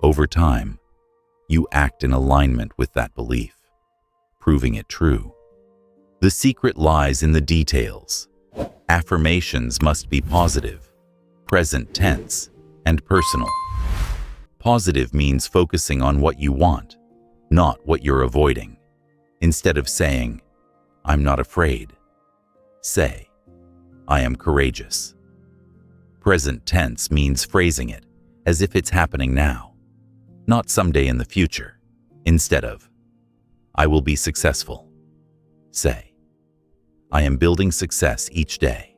A: Over time, you act in alignment with that belief, proving it true. The secret lies in the details. Affirmations must be positive, present tense, and personal. Positive means focusing on what you want, not what you're avoiding. Instead of saying, "I'm not afraid," say, "I am courageous." Present tense means phrasing it as if it's happening now, not someday in the future. Instead of, "I will be successful," say, "I am building success each day."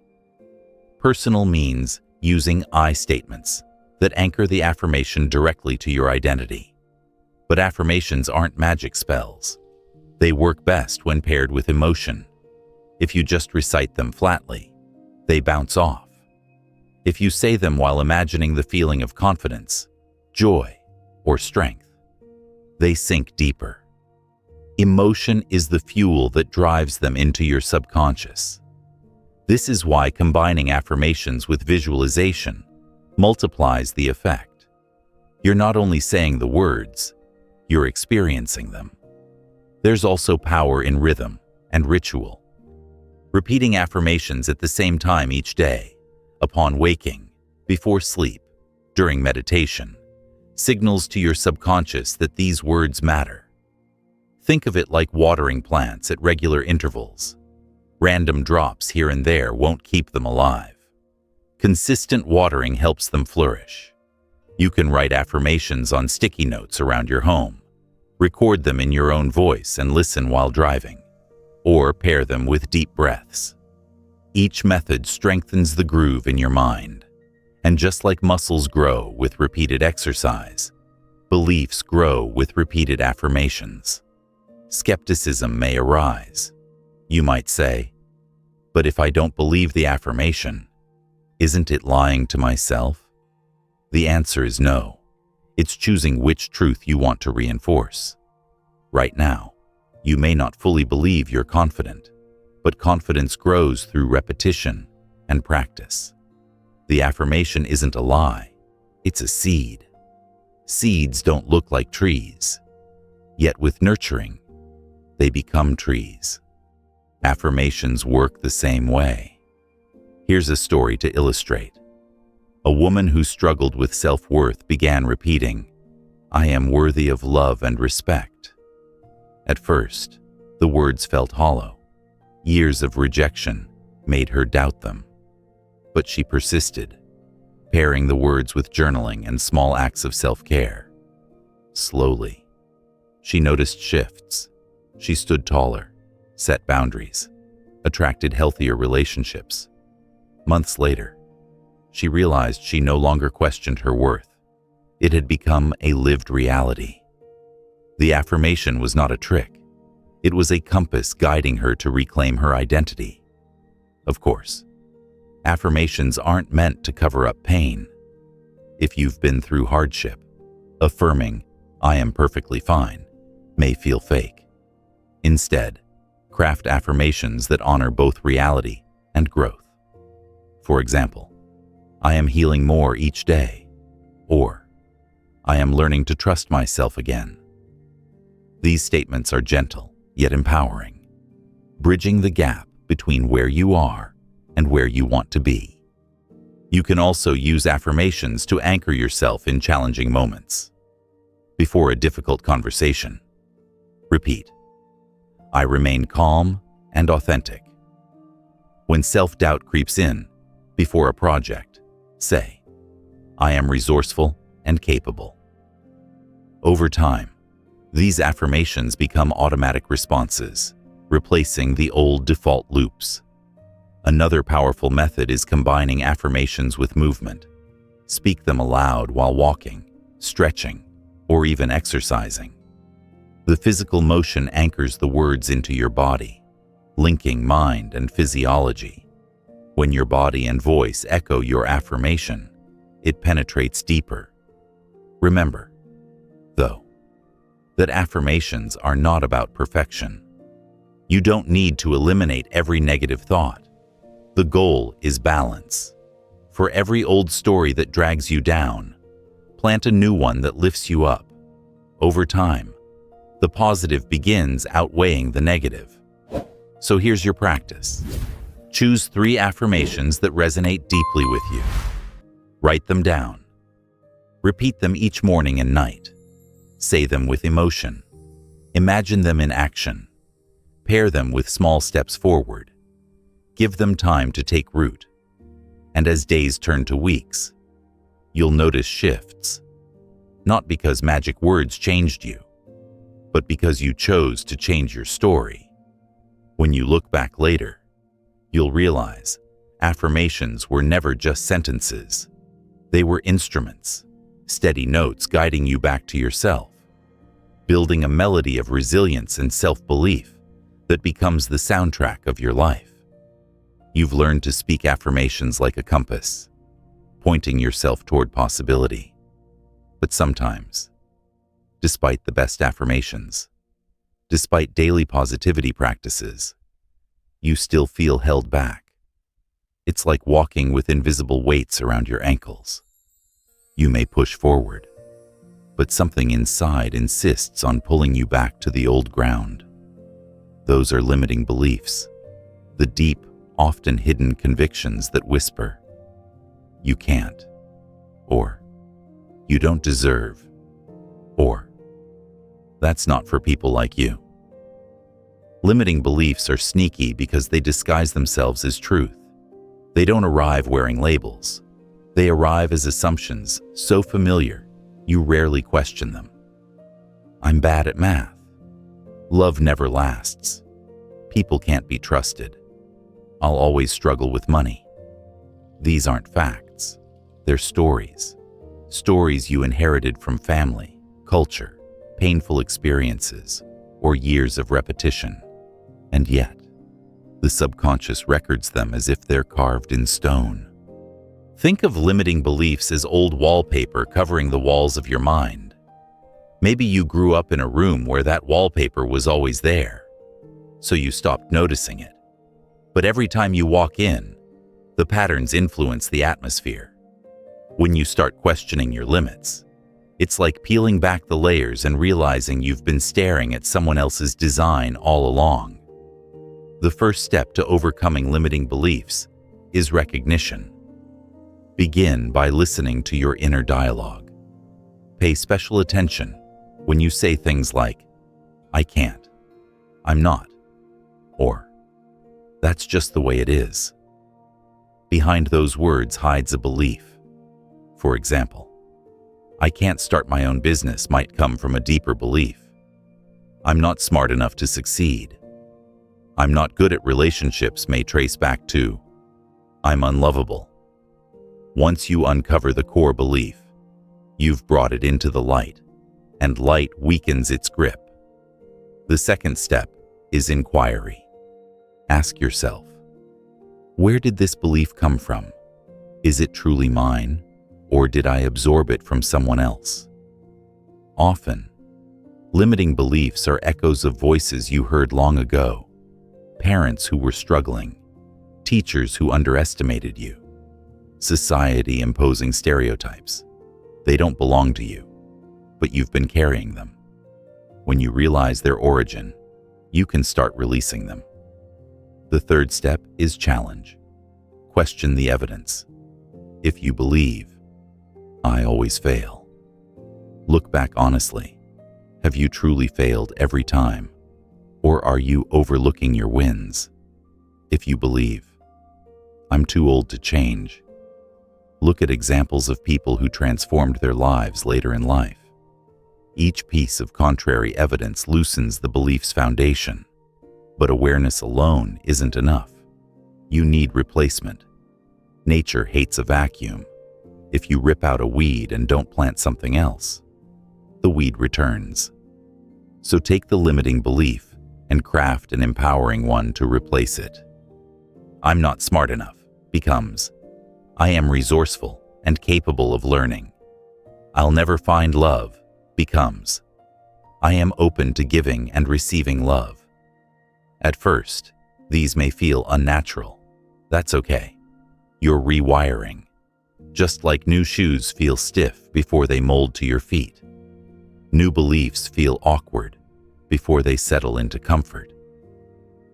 A: Personal means using I statements that anchor the affirmation directly to your identity. But affirmations aren't magic spells. They work best when paired with emotion. If you just recite them flatly, they bounce off. If you say them while imagining the feeling of confidence, joy, or strength, they sink deeper. Emotion is the fuel that drives them into your subconscious. This is why combining affirmations with visualization multiplies the effect. You're not only saying the words, you're experiencing them. There's also power in rhythm and ritual. Repeating affirmations at the same time each day, upon waking, before sleep, during meditation, signals to your subconscious that these words matter. Think of it like watering plants at regular intervals. Random drops here and there won't keep them alive. Consistent watering helps them flourish. You can write affirmations on sticky notes around your home, record them in your own voice and listen while driving, or pair them with deep breaths. Each method strengthens the groove in your mind. And just like muscles grow with repeated exercise, beliefs grow with repeated affirmations. Skepticism may arise. You might say, "But if I don't believe the affirmation, isn't it lying to myself?" The answer is no. It's choosing which truth you want to reinforce. Right now, you may not fully believe you're confident, but confidence grows through repetition and practice. The affirmation isn't a lie, it's a seed. Seeds don't look like trees, yet with nurturing, they become trees. Affirmations work the same way. Here's a story to illustrate. A woman who struggled with self-worth began repeating, "I am worthy of love and respect." At first, the words felt hollow. Years of rejection made her doubt them. But she persisted, pairing the words with journaling and small acts of self-care. Slowly, she noticed shifts. She stood taller, set boundaries, attracted healthier relationships. Months later, she realized she no longer questioned her worth. It had become a lived reality. The affirmation was not a trick. It was a compass guiding her to reclaim her identity. Of course, affirmations aren't meant to cover up pain. If you've been through hardship, affirming, "I am perfectly fine," may feel fake. Instead, craft affirmations that honor both reality and growth. For example, "I am healing more each day," or "I am learning to trust myself again." These statements are gentle, yet empowering, bridging the gap between where you are and where you want to be. You can also use affirmations to anchor yourself in challenging moments. Before a difficult conversation, repeat, "I remain calm and authentic." When self-doubt creeps in, before a project, say, "I am resourceful and capable." Over time, these affirmations become automatic responses, replacing the old default loops. Another powerful method is combining affirmations with movement. Speak them aloud while walking, stretching, or even exercising. The physical motion anchors the words into your body, linking mind and physiology. When your body and voice echo your affirmation, it penetrates deeper. Remember, though, that affirmations are not about perfection. You don't need to eliminate every negative thought. The goal is balance. For every old story that drags you down, plant a new one that lifts you up. Over time, the positive begins outweighing the negative. So here's your practice. Choose 3 affirmations that resonate deeply with you. Write them down. Repeat them each morning and night. Say them with emotion. Imagine them in action. Pair them with small steps forward. Give them time to take root. And as days turn to weeks, you'll notice shifts. Not because magic words changed you, but because you chose to change your story. When you look back later, you'll realize affirmations were never just sentences. They were instruments, steady notes guiding you back to yourself, building a melody of resilience and self-belief that becomes the soundtrack of your life. You've learned to speak affirmations like a compass, pointing yourself toward possibility. But sometimes, despite the best affirmations, despite daily positivity practices, you still feel held back. It's like walking with invisible weights around your ankles. You may push forward, but something inside insists on pulling you back to the old ground. Those are limiting beliefs, the deep, often hidden convictions that whisper, "You can't," or "You don't deserve," or "That's not for people like you." Limiting beliefs are sneaky because they disguise themselves as truth. They don't arrive wearing labels. They arrive as assumptions so familiar, you rarely question them. I'm bad at math. Love never lasts. People can't be trusted. I'll always struggle with money. These aren't facts. They're stories. Stories you inherited from family, culture, painful experiences, or years of repetition. And yet, the subconscious records them as if they're carved in stone. Think of limiting beliefs as old wallpaper covering the walls of your mind. Maybe you grew up in a room where that wallpaper was always there, so you stopped noticing it. But every time you walk in, the patterns influence the atmosphere. When you start questioning your limits, it's like peeling back the layers and realizing you've been staring at someone else's design all along. The first step to overcoming limiting beliefs is recognition. Begin by listening to your inner dialogue. Pay special attention when you say things like, "I can't," "I'm not," or "That's just the way it is." Behind those words hides a belief. For example, "I can't start my own business" might come from a deeper belief. "I'm not smart enough to succeed." "I'm not good at relationships" may trace back to "I'm unlovable." Once you uncover the core belief, you've brought it into the light, and light weakens its grip. The second step is inquiry. Ask yourself, where did this belief come from? Is it truly mine, or did I absorb it from someone else? Often, limiting beliefs are echoes of voices you heard long ago, parents who were struggling, teachers who underestimated you, society imposing stereotypes. They don't belong to you, but you've been carrying them. When you realize their origin, you can start releasing them. The third step is challenge. Question the evidence. If you believe, "I always fail," look back honestly. Have you truly failed every time? Or are you overlooking your wins? If you believe, "I'm too old to change," look at examples of people who transformed their lives later in life. Each piece of contrary evidence loosens the belief's foundation. But awareness alone isn't enough. You need replacement. Nature hates a vacuum. If you rip out a weed and don't plant something else, the weed returns. So take the limiting belief and craft an empowering one to replace it. "I'm not smart enough" becomes, "I am resourceful and capable of learning." "I'll never find love" becomes, "I am open to giving and receiving love." At first, these may feel unnatural. That's okay. You're rewiring. Just like new shoes feel stiff before they mold to your feet, new beliefs feel awkward before they settle into comfort.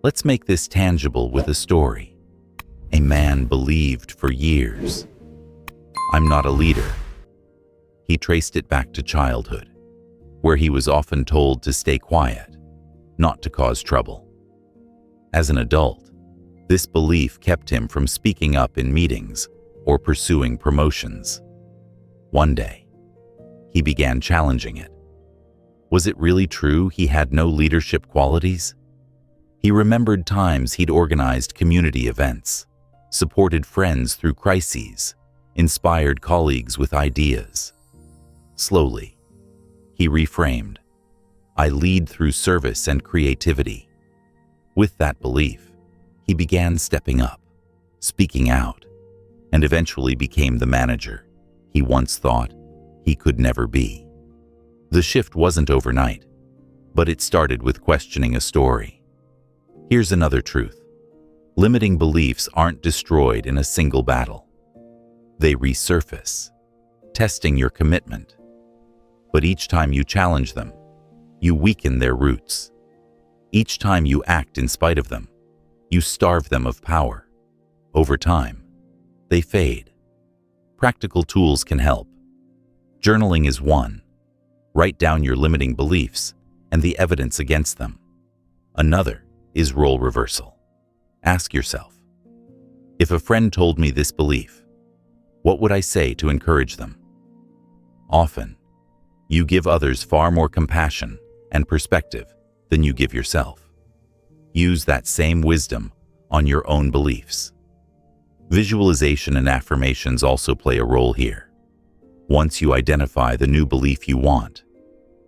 A: Let's make this tangible with a story. A man believed for years, "I'm not a leader." He traced it back to childhood, where he was often told to stay quiet, not to cause trouble. As an adult, this belief kept him from speaking up in meetings or pursuing promotions. One day, he began challenging it. Was it really true he had no leadership qualities? He remembered times he'd organized community events, supported friends through crises, inspired colleagues with ideas. Slowly, he reframed, "I lead through service and creativity." With that belief, he began stepping up, speaking out, and eventually became the manager he once thought he could never be. The shift wasn't overnight, but it started with questioning a story. Here's another truth. Limiting beliefs aren't destroyed in a single battle. They resurface, testing your commitment. But each time you challenge them, you weaken their roots. Each time you act in spite of them, you starve them of power. Over time, they fade. Practical tools can help. Journaling is one. Write down your limiting beliefs and the evidence against them. Another is role reversal. Ask yourself, if a friend told me this belief, what would I say to encourage them? Often, you give others far more compassion and perspective than you give yourself. Use that same wisdom on your own beliefs. Visualization and affirmations also play a role here. Once you identify the new belief you want,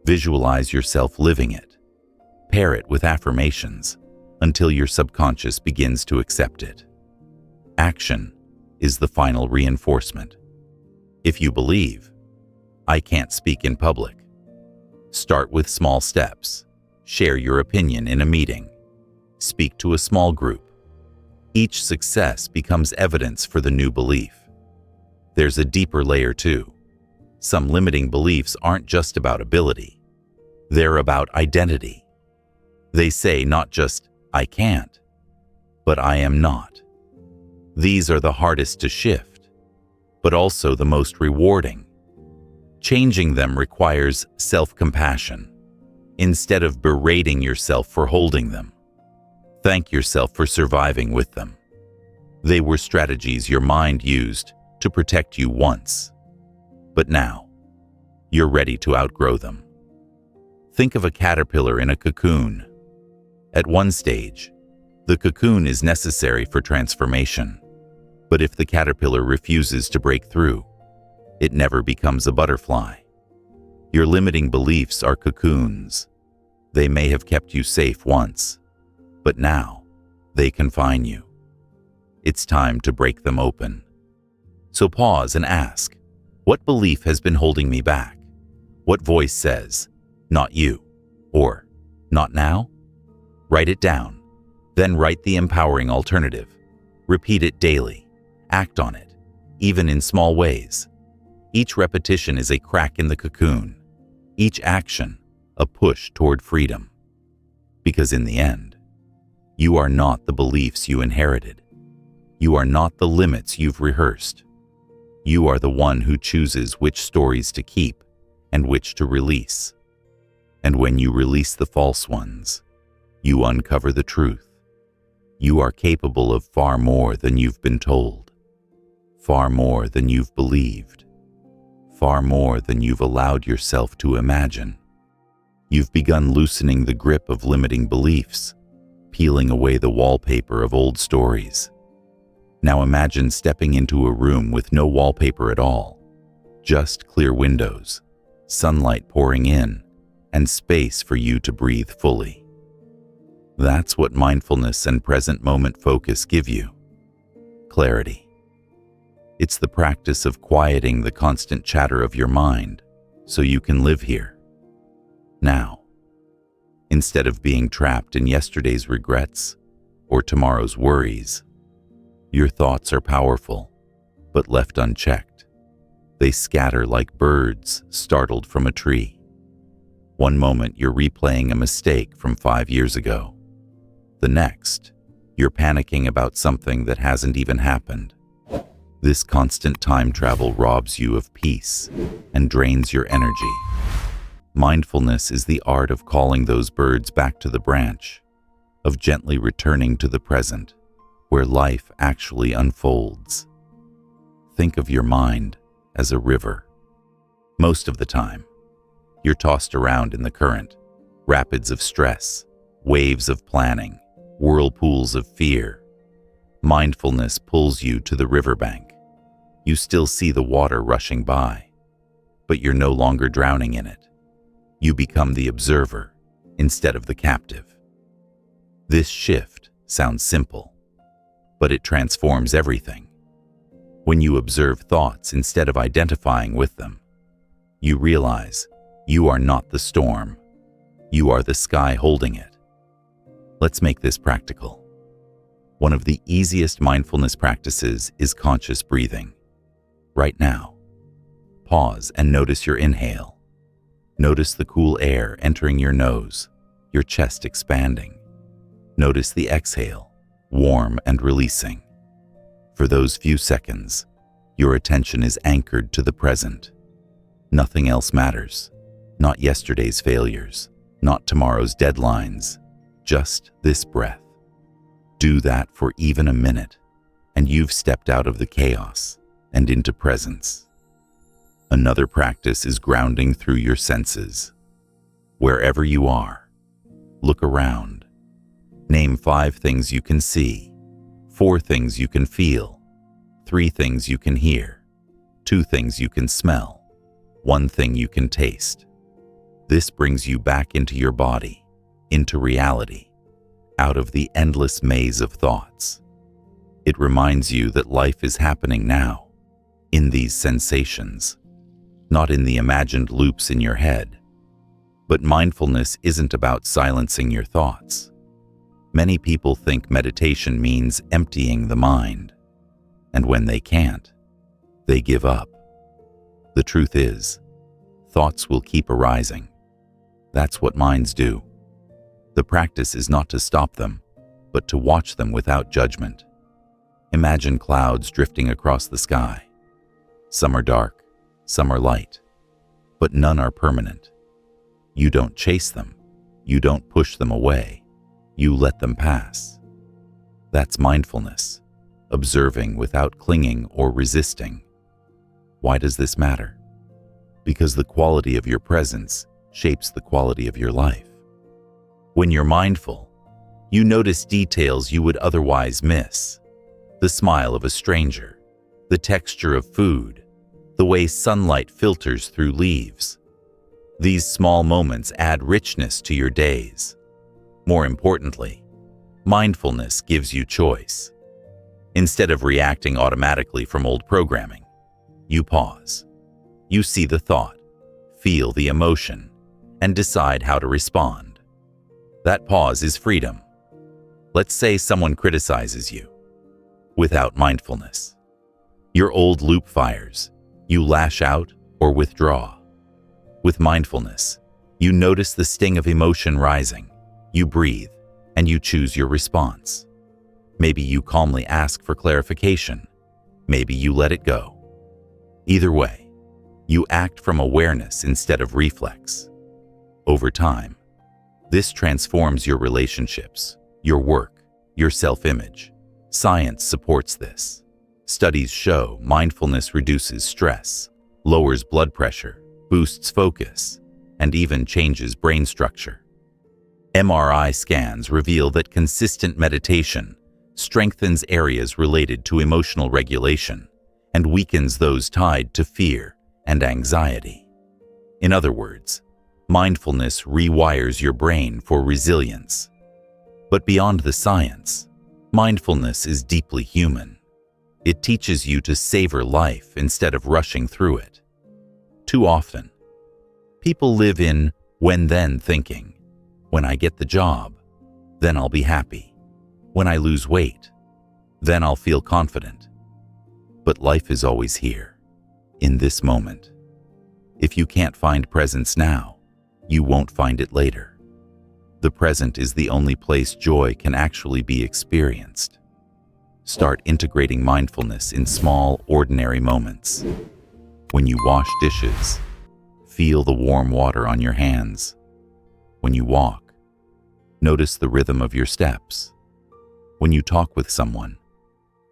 A: visualize yourself living it. Pair it with affirmations until your subconscious begins to accept it. Action is the final reinforcement. If you believe, "I can't speak in public," start with small steps. Share your opinion in a meeting. Speak to a small group. Each success becomes evidence for the new belief. There's a deeper layer too. Some limiting beliefs aren't just about ability. They're about identity. They say not just, "I can't," but "I am not." These are the hardest to shift, but also the most rewarding. Changing them requires self-compassion. Instead of berating yourself for holding them, thank yourself for surviving with them. They were strategies your mind used to protect you once, but now you're ready to outgrow them. Think of a caterpillar in a cocoon. At one stage, the cocoon is necessary for transformation, but if the caterpillar refuses to break through, it never becomes a butterfly. Your limiting beliefs are cocoons. They may have kept you safe once, but now they confine you. It's time to break them open. So pause and ask, what belief has been holding me back? What voice says, "Not you," or "Not now"? Write it down, then write the empowering alternative. Repeat it daily. Act on it, even in small ways. Each repetition is a crack in the cocoon. Each action, a push toward freedom. Because in the end, you are not the beliefs you inherited. You are not the limits you've rehearsed. You are the one who chooses which stories to keep and which to release. And when you release the false ones, you uncover the truth. You are capable of far more than you've been told, far more than you've believed, far more than you've allowed yourself to imagine. You've begun loosening the grip of limiting beliefs, peeling away the wallpaper of old stories. Now imagine stepping into a room with no wallpaper at all, just clear windows, sunlight pouring in, and space for you to breathe fully. That's what mindfulness and present moment focus give you. Clarity. It's the practice of quieting the constant chatter of your mind so you can live here, now, instead of being trapped in yesterday's regrets or tomorrow's worries. Your thoughts are powerful, but left unchecked, They scatter like birds startled from a tree. One moment you're replaying a mistake from 5 years ago. The next, you're panicking about something that hasn't even happened. This constant time travel robs you of peace and drains your energy. Mindfulness is the art of calling those birds back to the branch, of gently returning to the present, where life actually unfolds. Think of your mind as a river. Most of the time, you're tossed around in the current, rapids of stress, waves of planning, whirlpools of fear. Mindfulness pulls you to the riverbank. You still see the water rushing by, but you're no longer drowning in it. You become the observer instead of the captive. This shift sounds simple, but it transforms everything. When you observe thoughts instead of identifying with them, you realize you are not the storm. You are the sky holding it. Let's make this practical. One of the easiest mindfulness practices is conscious breathing. Right now, pause and notice your inhale. Notice the cool air entering your nose, your chest expanding. Notice the exhale, warm and releasing. For those few seconds, your attention is anchored to the present. Nothing else matters. Not yesterday's failures, not tomorrow's deadlines, just this breath. Do that for even a minute, and you've stepped out of the chaos and into presence. Another practice is grounding through your senses. Wherever you are, look around. Name 5 things you can see, 4 things you can feel, 3 things you can hear, 2 things you can smell, 1 thing you can taste. This brings you back into your body, into reality, out of the endless maze of thoughts. It reminds you that life is happening now, in these sensations, not in the imagined loops in your head. But mindfulness isn't about silencing your thoughts. Many people think meditation means emptying the mind, and when they can't, they give up. The truth is, thoughts will keep arising. That's what minds do. The practice is not to stop them, but to watch them without judgment. Imagine clouds drifting across the sky. Some are dark, some are light, but none are permanent. You don't chase them, you don't push them away, you let them pass. That's mindfulness, observing without clinging or resisting. Why does this matter? Because the quality of your presence shapes the quality of your life. When you're mindful, you notice details you would otherwise miss. The smile of a stranger, the texture of food, the way sunlight filters through leaves. These small moments add richness to your days. More importantly, mindfulness gives you choice. Instead of reacting automatically from old programming, you pause. You see the thought, feel the emotion, and decide how to respond. That pause is freedom. Let's say someone criticizes you. Without mindfulness, your old loop fires. You lash out or withdraw. With mindfulness, you notice the sting of emotion rising. You breathe, and you choose your response. Maybe you calmly ask for clarification. Maybe you let it go. Either way, you act from awareness instead of reflex. Over time, this transforms your relationships, your work, your self-image. Science supports this. Studies show mindfulness reduces stress, lowers blood pressure, boosts focus, and even changes brain structure. MRI scans reveal that consistent meditation strengthens areas related to emotional regulation and weakens those tied to fear and anxiety. In other words, mindfulness rewires your brain for resilience. But beyond the science, mindfulness is deeply human. It teaches you to savor life instead of rushing through it. Too often, people live in when-then thinking. When I get the job, then I'll be happy. When I lose weight, then I'll feel confident. But life is always here. in this moment. If you can't find presence now, you won't find it later. The present is the only place joy can actually be experienced. Start integrating mindfulness in small, ordinary moments. When you wash dishes, feel the warm water on your hands. When you walk, notice the rhythm of your steps. When you talk with someone,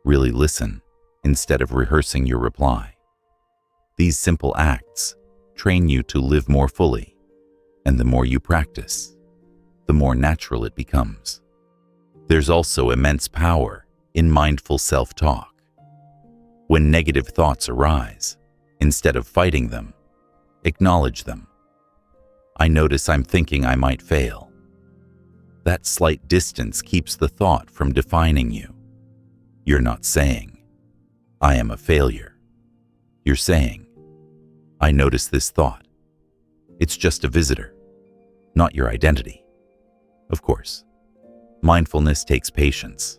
A: really listen instead of rehearsing your reply. These simple acts train you to live more fully, and the more you practice, the more natural it becomes. There's also immense power in mindful self-talk. When negative thoughts arise, instead of fighting them, acknowledge them. I notice I'm thinking I might fail. That slight distance keeps the thought from defining you. You're not saying, I am a failure. You're saying, I notice this thought. It's just a visitor, not your identity. Of course, mindfulness takes patience.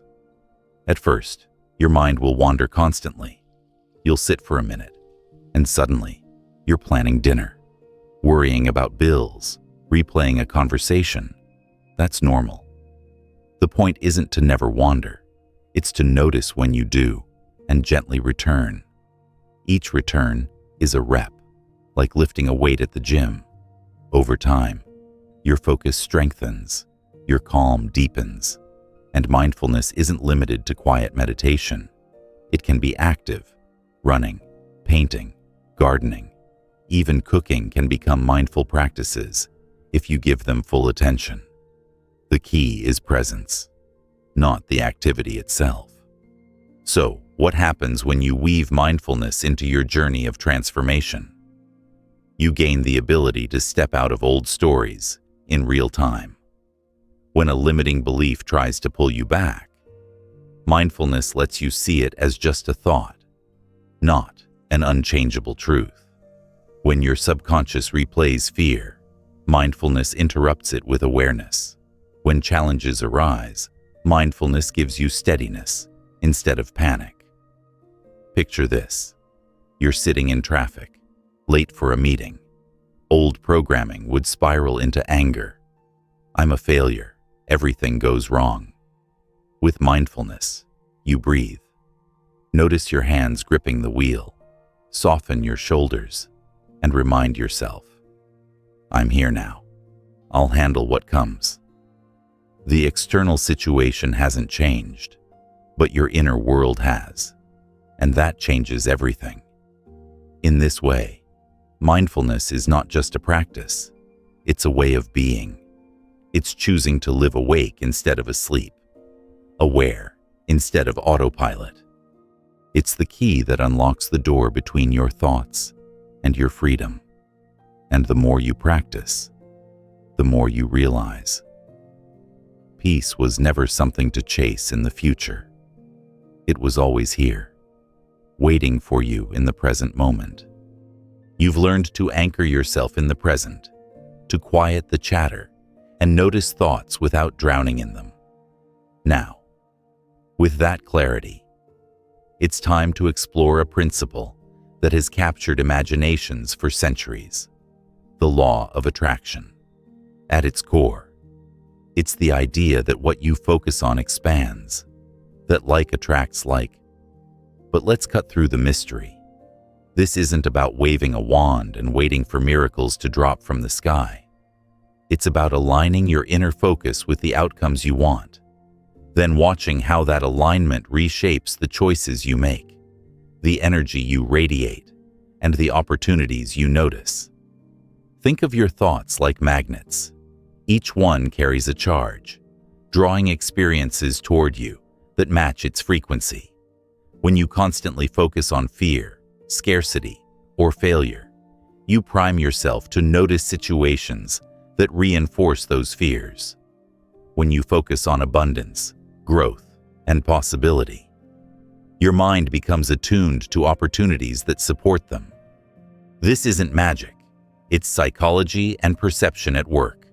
A: At first, your mind will wander constantly. You'll sit for a minute, and suddenly, you're planning dinner, worrying about bills, replaying a conversation. That's normal. The point isn't to never wander. It's to notice when you do, and gently return. Each return is a rep, like lifting a weight at the gym. Over time, your focus strengthens, your calm deepens, and mindfulness isn't limited to quiet meditation. It can be active. Running, painting, gardening, even cooking can become mindful practices if you give them full attention. The key is presence, not the activity itself. So, what happens when you weave mindfulness into your journey of transformation? You gain the ability to step out of old stories in real time. When a limiting belief tries to pull you back, mindfulness lets you see it as just a thought, not an unchangeable truth. When your subconscious replays fear, mindfulness interrupts it with awareness. When challenges arise, mindfulness gives you steadiness instead of panic. Picture this. You're sitting in traffic, late for a meeting. Old programming would spiral into anger. I'm a failure. Everything goes wrong. With mindfulness, you breathe. Notice your hands gripping the wheel. Soften your shoulders and remind yourself, I'm here now. I'll handle what comes. The external situation hasn't changed, but your inner world has, and that changes everything. In this way, mindfulness is not just a practice, it's a way of being. It's choosing to live awake instead of asleep, aware instead of autopilot. It's the key that unlocks the door between your thoughts and your freedom. And the more you practice, the more you realize. Peace was never something to chase in the future. It was always here, waiting for you in the present moment. You've learned to anchor yourself in the present, to quiet the chatter, and notice thoughts without drowning in them. Now, with that clarity, it's time to explore a principle that has captured imaginations for centuries: the law of attraction. At its core, it's the idea that what you focus on expands, that like attracts like. But let's cut through the mystery. This isn't about waving a wand and waiting for miracles to drop from the sky. It's about aligning your inner focus with the outcomes you want, then watching how that alignment reshapes the choices you make, the energy you radiate, and the opportunities you notice. Think of your thoughts like magnets. Each one carries a charge, drawing experiences toward you that match its frequency. When you constantly focus on fear, scarcity, or failure, you prime yourself to notice situations that reinforce those fears. When you focus on abundance, growth, and possibility, your mind becomes attuned to opportunities that support them. This isn't magic. It's psychology and perception at work.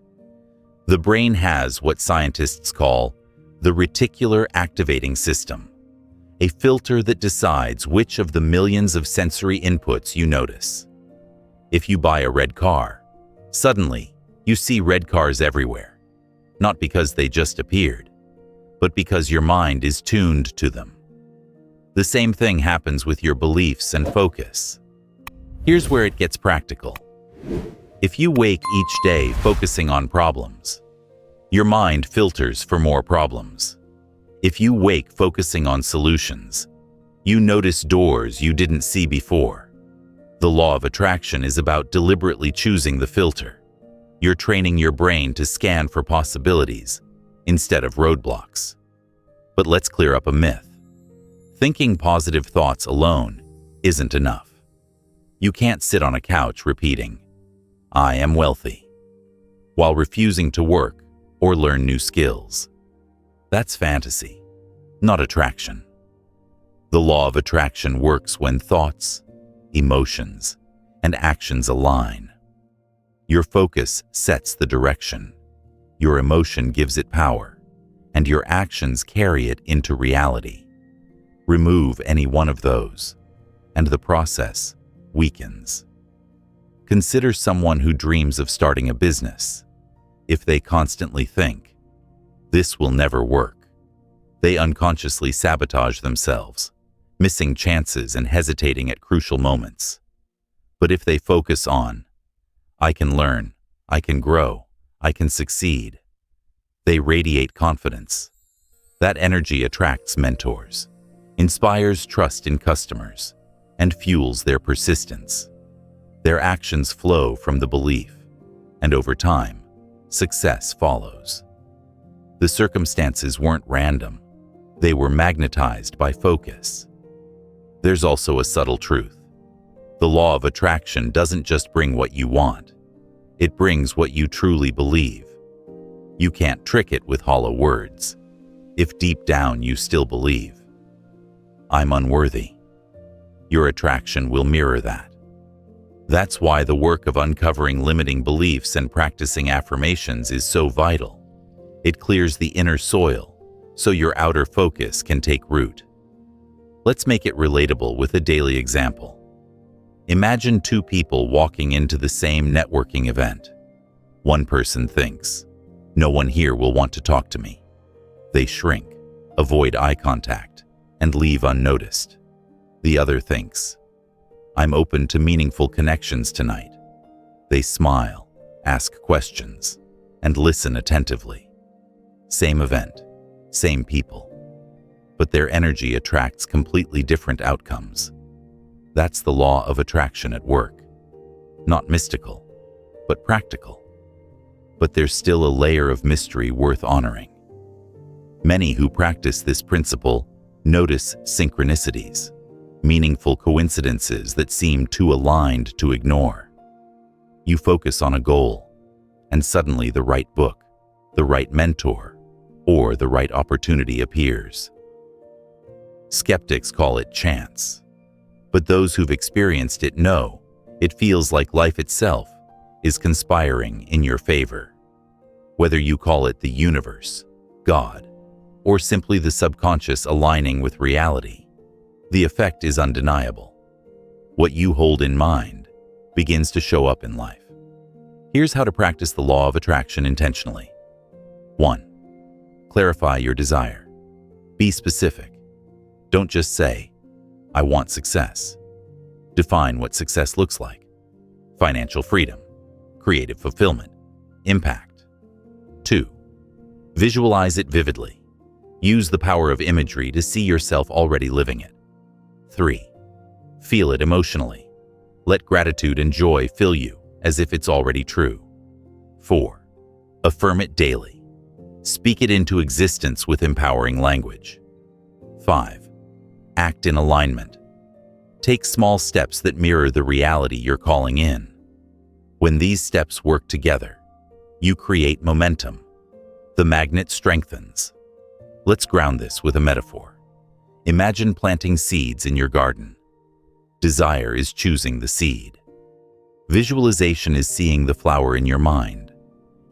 A: The brain has what scientists call the reticular activating system, a filter that decides which of the millions of sensory inputs you notice. If you buy a red car, suddenly you see red cars everywhere, not because they just appeared, but because your mind is tuned to them. The same thing happens with your beliefs and focus. Here's where it gets practical. If you wake each day focusing on problems, your mind filters for more problems. If you wake focusing on solutions, you notice doors you didn't see before. The law of attraction is about deliberately choosing the filter. You're training your brain to scan for possibilities instead of roadblocks. But let's clear up a myth. Thinking positive thoughts alone isn't enough. You can't sit on a couch repeating, "I am wealthy," while refusing to work or learn new skills. That's fantasy, not attraction. The law of attraction works when thoughts, emotions, and actions align. Your focus sets the direction, your emotion gives it power, and your actions carry it into reality. Remove any one of those, and the process weakens. Consider someone who dreams of starting a business. If they constantly think, "This will never work," they unconsciously sabotage themselves, missing chances and hesitating at crucial moments. But if they focus on, "I can learn, I can grow, I can succeed," they radiate confidence. That energy attracts mentors, inspires trust in customers, and fuels their persistence. Their actions flow from the belief, and over time, success follows. The circumstances weren't random. They were magnetized by focus. There's also a subtle truth. The law of attraction doesn't just bring what you want. It brings what you truly believe. You can't trick it with hollow words, if deep down you still believe, "I'm unworthy." Your attraction will mirror that. That's why the work of uncovering limiting beliefs and practicing affirmations is so vital. It clears the inner soil, so your outer focus can take root. Let's make it relatable with a daily example. Imagine two people walking into the same networking event. One person thinks, "No one here will want to talk to me." They shrink, avoid eye contact, and leave unnoticed. The other thinks, "I'm open to meaningful connections tonight." They smile, ask questions, and listen attentively. Same event, same people, but their energy attracts completely different outcomes. That's the law of attraction at work. Not mystical, but practical. But there's still a layer of mystery worth honoring. Many who practice this principle notice synchronicities, meaningful coincidences that seem too aligned to ignore. You focus on a goal, and suddenly the right book, the right mentor, or the right opportunity appears. Skeptics call it chance, but those who've experienced it know it feels like life itself is conspiring in your favor. Whether you call it the universe, God, or simply the subconscious aligning with reality, the effect is undeniable. What you hold in mind begins to show up in life. Here's how to practice the law of attraction intentionally. 1. Clarify your desire. Be specific. Don't just say, "I want success." Define what success looks like. Financial freedom, creative fulfillment, impact. 2. Visualize it vividly. Use the power of imagery to see yourself already living it. 3. Feel it emotionally. Let gratitude and joy fill you as if it's already true. 4. Affirm it daily. Speak it into existence with empowering language. 5. Act in alignment. Take small steps that mirror the reality you're calling in. When these steps work together, you create momentum. The magnet strengthens. Let's ground this with a metaphor. Imagine planting seeds in your garden. Desire is choosing the seed. Visualization is seeing the flower in your mind.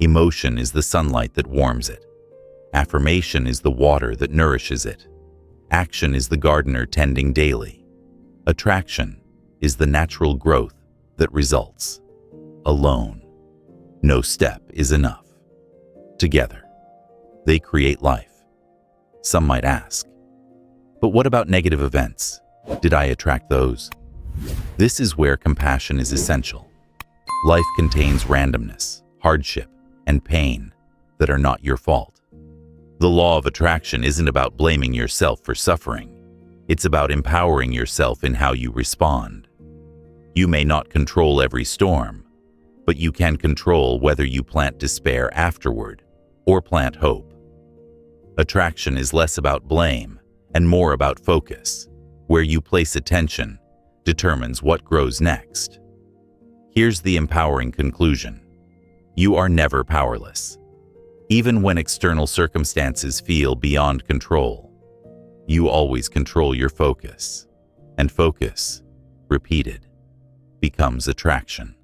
A: Emotion is the sunlight that warms it. Affirmation is the water that nourishes it. Action is the gardener tending daily. Attraction is the natural growth that results. Alone, no step is enough. Together, they create life. Some might ask, but what about negative events? Did I attract those? This is where compassion is essential. Life contains randomness, hardship, and pain that are not your fault. The law of attraction isn't about blaming yourself for suffering. It's about empowering yourself in how you respond. You may not control every storm, but you can control whether you plant despair afterward or plant hope. Attraction is less about blame and more about focus. Where you place attention determines what grows next. Here's the empowering conclusion. You are never powerless. Even when external circumstances feel beyond control, you always control your focus. And focus, repeated, becomes attraction.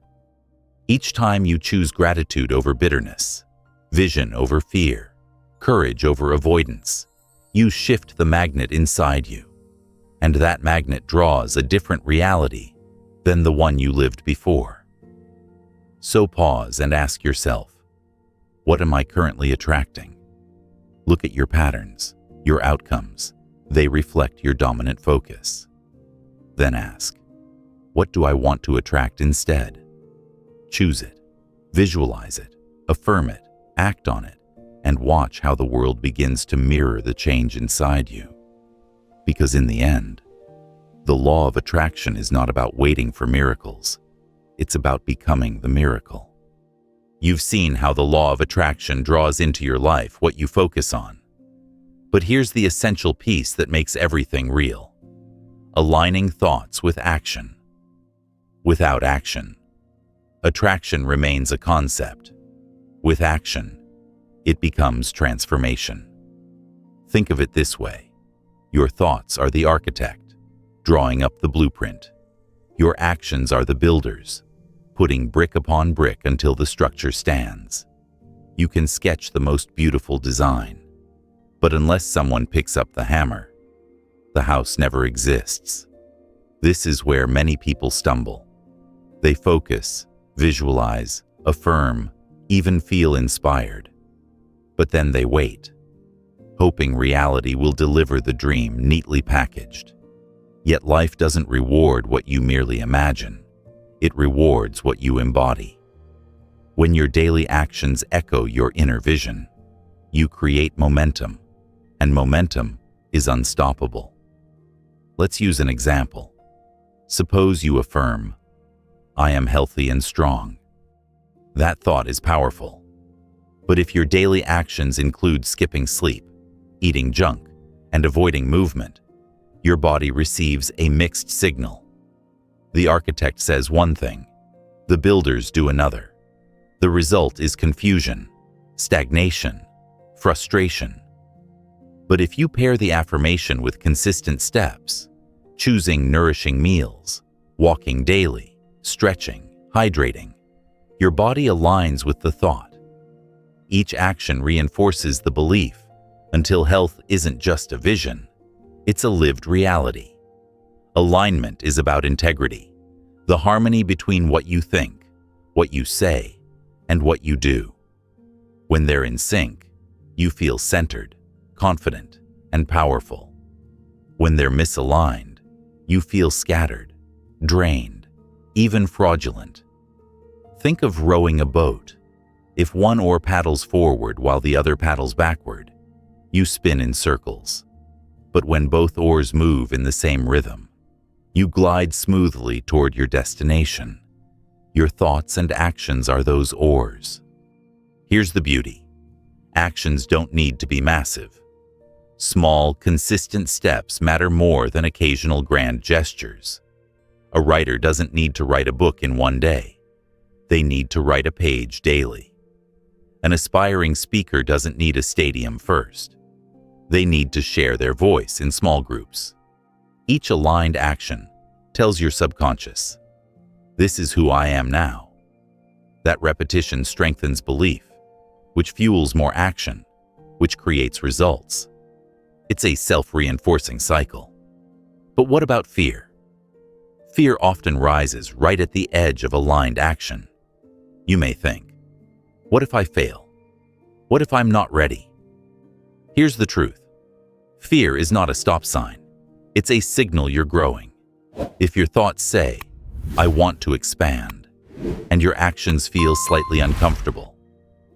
A: Each time you choose gratitude over bitterness, vision over fear, courage over avoidance, you shift the magnet inside you. And that magnet draws a different reality than the one you lived before. So pause and ask yourself, what am I currently attracting? Look at your patterns, your outcomes. They reflect your dominant focus. Then ask, what do I want to attract instead? Choose it, visualize it, affirm it, act on it, and watch how the world begins to mirror the change inside you. Because in the end, the law of attraction is not about waiting for miracles. It's about becoming the miracle. You've seen how the law of attraction draws into your life what you focus on. But here's the essential piece that makes everything real. Aligning thoughts with action. Without action, attraction remains a concept. With action, it becomes transformation. Think of it this way. Your thoughts are the architect, drawing up the blueprint. Your actions are the builders, putting brick upon brick until the structure stands. You can sketch the most beautiful design, but unless someone picks up the hammer, the house never exists. This is where many people stumble. They focus, visualize, affirm, even feel inspired. But then they wait, hoping reality will deliver the dream neatly packaged. Yet life doesn't reward what you merely imagine. It rewards what you embody. When your daily actions echo your inner vision, you create momentum, and momentum is unstoppable. Let's use an example. Suppose you affirm, I am healthy and strong. That thought is powerful. But if your daily actions include skipping sleep, eating junk, and avoiding movement, your body receives a mixed signal. The architect says one thing, the builders do another. The result is confusion, stagnation, frustration. But if you pair the affirmation with consistent steps, choosing nourishing meals, walking daily, stretching, hydrating, your body aligns with the thought. Each action reinforces the belief until health isn't just a vision, it's a lived reality. Alignment is about integrity, the harmony between what you think, what you say, and what you do. When they're in sync, you feel centered, confident, and powerful. When they're misaligned, you feel scattered, drained, even fraudulent. Think of rowing a boat. If one oar paddles forward while the other paddles backward, you spin in circles. But when both oars move in the same rhythm, you glide smoothly toward your destination. Your thoughts and actions are those oars. Here's the beauty. Actions don't need to be massive. Small, consistent steps matter more than occasional grand gestures. A writer doesn't need to write a book in one day. They need to write a page daily. An aspiring speaker doesn't need a stadium first. They need to share their voice in small groups. Each aligned action tells your subconscious, this is who I am now. That repetition strengthens belief, which fuels more action, which creates results. It's a self-reinforcing cycle. But what about fear? Fear often rises right at the edge of aligned action. You may think, what if I fail? What if I'm not ready? Here's the truth. Fear is not a stop sign. It's a signal you're growing. If your thoughts say, I want to expand, and your actions feel slightly uncomfortable,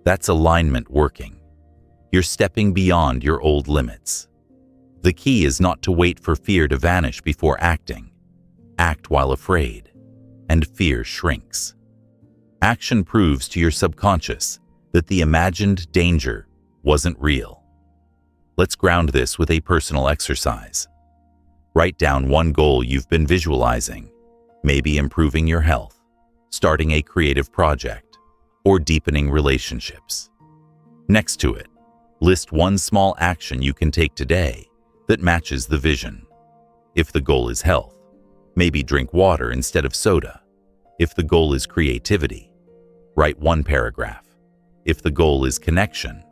A: that's alignment working. You're stepping beyond your old limits. The key is not to wait for fear to vanish before acting. Act while afraid, and fear shrinks. Action proves to your subconscious that the imagined danger wasn't real. Let's ground this with a personal exercise. Write down one goal you've been visualizing, maybe improving your health, starting a creative project, or deepening relationships. Next to it, list one small action you can take today that matches the vision. If the goal is health, maybe drink water instead of soda. If the goal is creativity, write one paragraph. If the goal is connection,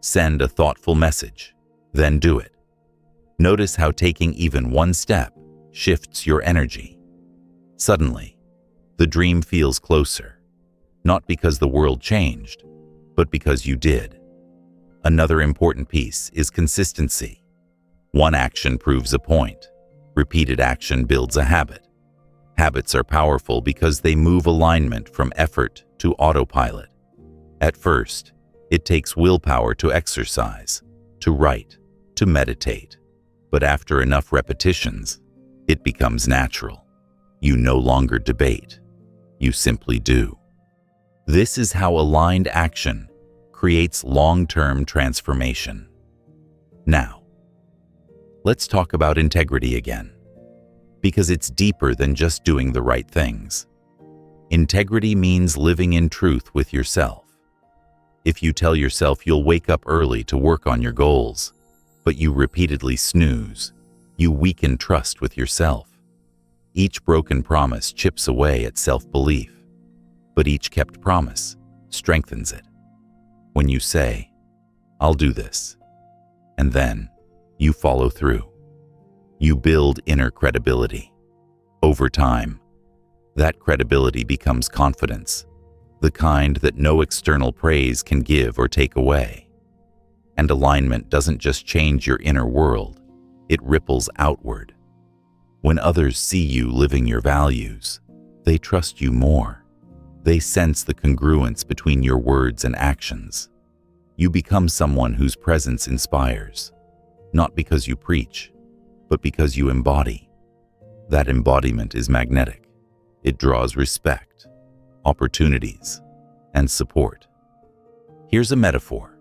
A: send a thoughtful message, then do it. Notice how taking even one step shifts your energy. Suddenly, the dream feels closer, not because the world changed, but because you did. Another important piece is consistency. One action proves a point. Repeated action builds a habit. Habits are powerful because they move alignment from effort to autopilot. At first, it takes willpower to exercise, to write, to meditate. But after enough repetitions, it becomes natural. You no longer debate. You simply do. This is how aligned action creates long-term transformation. Now, let's talk about integrity again, because it's deeper than just doing the right things. Integrity means living in truth with yourself. If you tell yourself you'll wake up early to work on your goals, but you repeatedly snooze, you weaken trust with yourself. Each broken promise chips away at self-belief, but each kept promise strengthens it. When you say, I'll do this, and then you follow through, you build inner credibility. Over time, that credibility becomes confidence, the kind that no external praise can give or take away. And alignment doesn't just change your inner world, it ripples outward. When others see you living your values, they trust you more. They sense the congruence between your words and actions. You become someone whose presence inspires, not because you preach, but because you embody. That embodiment is magnetic. It draws respect, opportunities, and support. Here's a metaphor.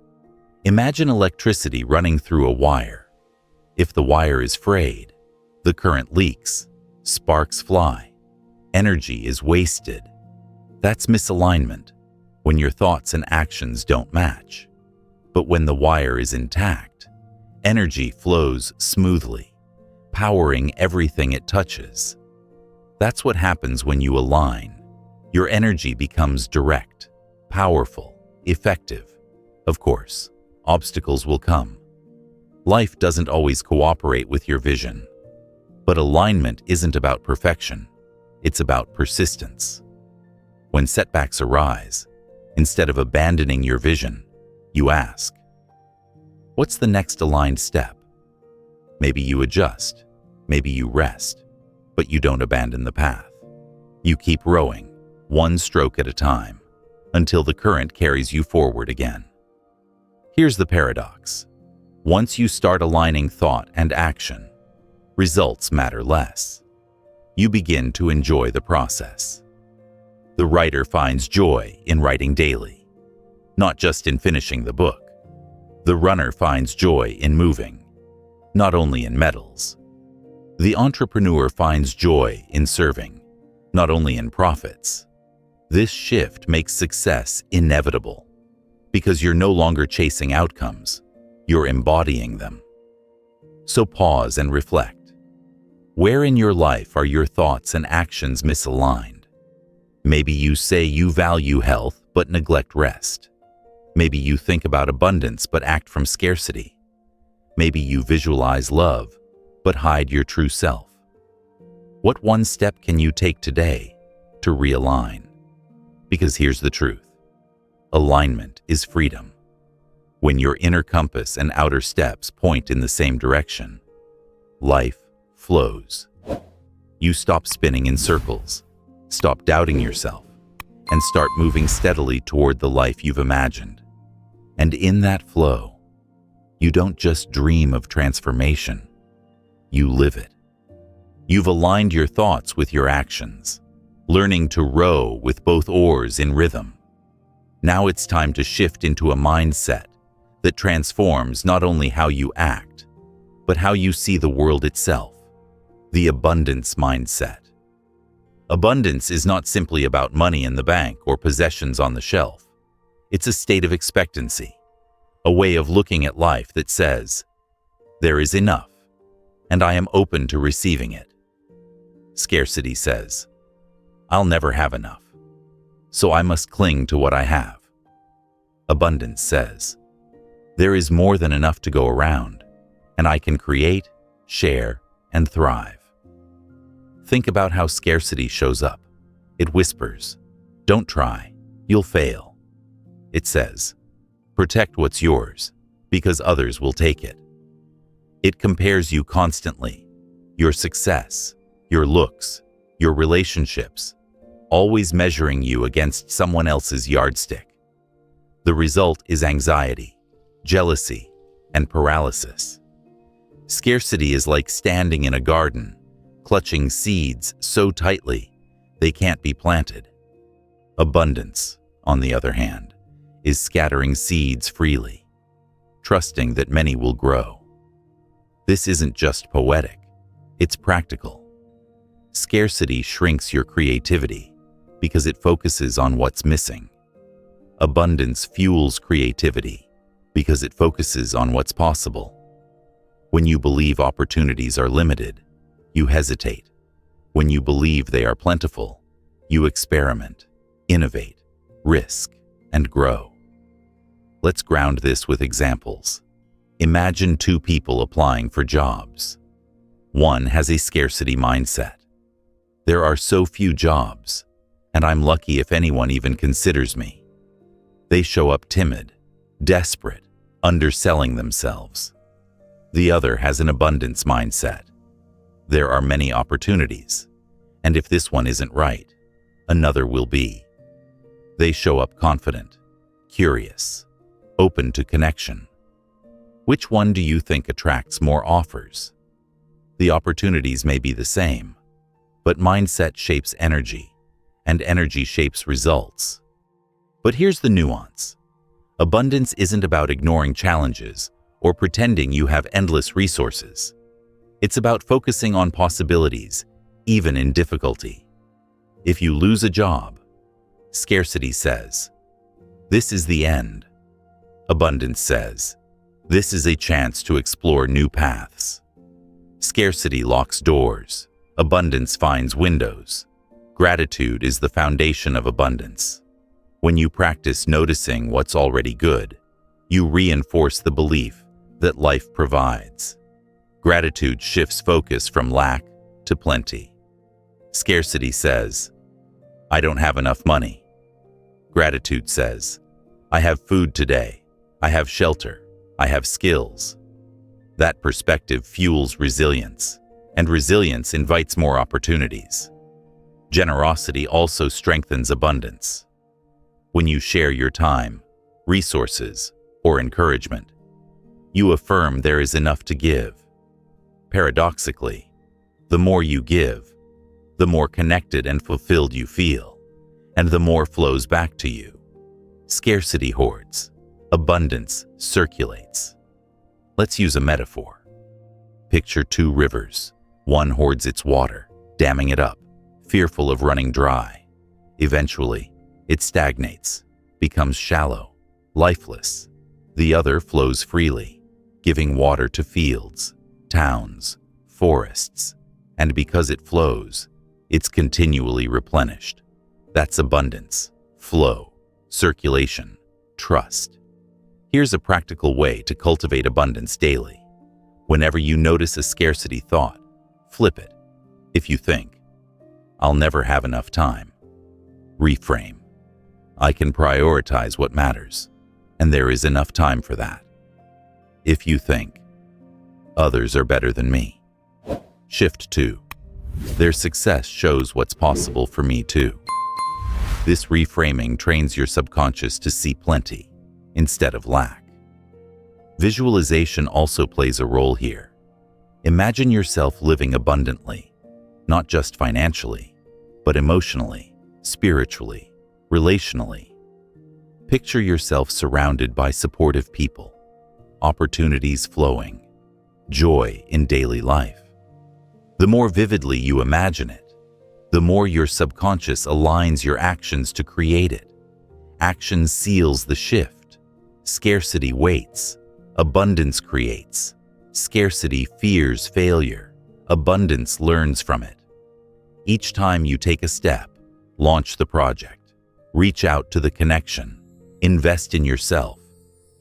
A: Imagine electricity running through a wire. If the wire is frayed, the current leaks, sparks fly, energy is wasted. That's misalignment, when your thoughts and actions don't match. But when the wire is intact, energy flows smoothly, powering everything it touches. That's what happens when you align. Your energy becomes direct, powerful, effective. Of course, obstacles will come. Life doesn't always cooperate with your vision. But alignment isn't about perfection. It's about persistence. When setbacks arise, instead of abandoning your vision, you ask, what's the next aligned step? Maybe you adjust, maybe you rest, but you don't abandon the path. You keep rowing, one stroke at a time, until the current carries you forward again. Here's the paradox. Once you start aligning thought and action, results matter less. You begin to enjoy the process. The writer finds joy in writing daily, not just in finishing the book. The runner finds joy in moving, not only in medals. The entrepreneur finds joy in serving, not only in profits. This shift makes success inevitable, because you're no longer chasing outcomes, you're embodying them. So pause and reflect. Where in your life are your thoughts and actions misaligned? Maybe you say you value health but neglect rest. Maybe you think about abundance but act from scarcity. Maybe you visualize love, but hide your true self. What one step can you take today to realign? Because here's the truth. Alignment is freedom. When your inner compass and outer steps point in the same direction, life flows. You stop spinning in circles, stop doubting yourself, and start moving steadily toward the life you've imagined. And in that flow, you don't just dream of transformation, you live it. You've aligned your thoughts with your actions, learning to row with both oars in rhythm. Now it's time to shift into a mindset that transforms not only how you act, but how you see the world itself, the abundance mindset. Abundance is not simply about money in the bank or possessions on the shelf. It's a state of expectancy, a way of looking at life that says, there is enough, and I am open to receiving it. Scarcity says, I'll never have enough, so I must cling to what I have. Abundance says, there is more than enough to go around, and I can create, share, and thrive. Think about how scarcity shows up. It whispers, don't try, you'll fail. It says, protect what's yours, because others will take it. It compares you constantly, your success, your looks, your relationships, always measuring you against someone else's yardstick. The result is anxiety, jealousy, and paralysis. Scarcity is like standing in a garden, clutching seeds so tightly they can't be planted. Abundance, on the other hand, is scattering seeds freely, trusting that many will grow. This isn't just poetic, it's practical. Scarcity shrinks your creativity because it focuses on what's missing. Abundance fuels creativity because it focuses on what's possible. When you believe opportunities are limited, you hesitate. When you believe they are plentiful, you experiment, innovate, risk, and grow. Let's ground this with examples. Imagine two people applying for jobs. One has a scarcity mindset. There are so few jobs, and I'm lucky if anyone even considers me. They show up timid, desperate, underselling themselves. The other has an abundance mindset. There are many opportunities, and if this one isn't right, another will be. They show up confident, curious, open to connection. Which one do you think attracts more offers? The opportunities may be the same, but mindset shapes energy, and energy shapes results. But here's the nuance. Abundance isn't about ignoring challenges or pretending you have endless resources. It's about focusing on possibilities, even in difficulty. If you lose a job, scarcity says, this is the end. Abundance says, this is a chance to explore new paths. Scarcity locks doors. Abundance finds windows. Gratitude is the foundation of abundance. When you practice noticing what's already good, you reinforce the belief that life provides. Gratitude shifts focus from lack to plenty. Scarcity says, I don't have enough money. Gratitude says, I have food today. I have shelter. I have skills. That perspective fuels resilience, and resilience invites more opportunities. Generosity also strengthens abundance. When you share your time, resources, or encouragement, you affirm there is enough to give. Paradoxically, the more you give, the more connected and fulfilled you feel, and the more flows back to you. Scarcity hoards, abundance circulates. Let's use a metaphor. Picture two rivers. One hoards its water, damming it up, fearful of running dry. Eventually, it stagnates, becomes shallow, lifeless. The other flows freely, giving water to fields, towns, forests, and because it flows, it's continually replenished. That's abundance, flow, circulation, trust. Here's a practical way to cultivate abundance daily. Whenever you notice a scarcity thought, flip it. If you think, "I'll never have enough time," reframe, "I can prioritize what matters, and there is enough time for that." If you think, "Others are better than me," shift to, "Their success shows what's possible for me too." This reframing trains your subconscious to see plenty instead of lack. Visualization also plays a role here. Imagine yourself living abundantly, not just financially, but emotionally, spiritually, relationally. Picture yourself surrounded by supportive people, opportunities flowing, joy in daily life. The more vividly you imagine it, the more your subconscious aligns your actions to create it. Action seals the shift. Scarcity waits. Abundance creates. Scarcity fears failure. Abundance learns from it. Each time you take a step, launch the project, reach out to the connection, invest in yourself,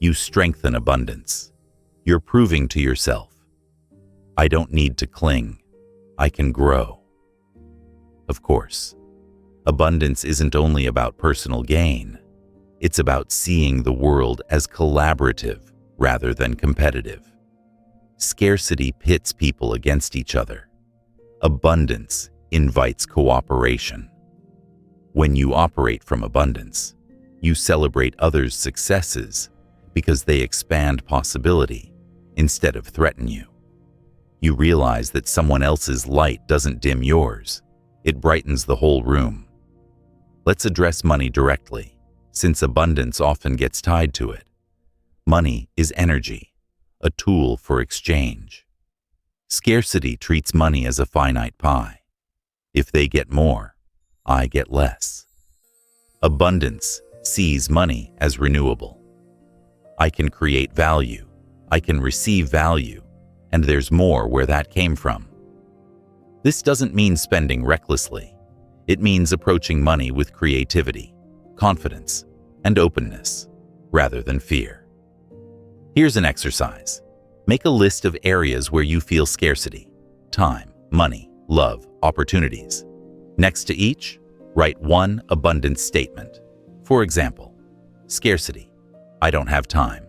A: you strengthen abundance. You're proving to yourself, "I don't need to cling. I can grow." Of course, abundance isn't only about personal gain. It's about seeing the world as collaborative rather than competitive. Scarcity pits people against each other. Abundance invites cooperation. When you operate from abundance, you celebrate others' successes because they expand possibility instead of threaten you. You realize that someone else's light doesn't dim yours. It brightens the whole room. Let's address money directly, since abundance often gets tied to it. Money is energy, a tool for exchange. Scarcity treats money as a finite pie. If they get more, I get less. Abundance sees money as renewable. I can create value, I can receive value, and there's more where that came from. This doesn't mean spending recklessly. It means approaching money with creativity, confidence, and openness, rather than fear. Here's an exercise. Make a list of areas where you feel scarcity: time, money, love, opportunities. Next to each, write one abundance statement. For example, scarcity: I don't have time.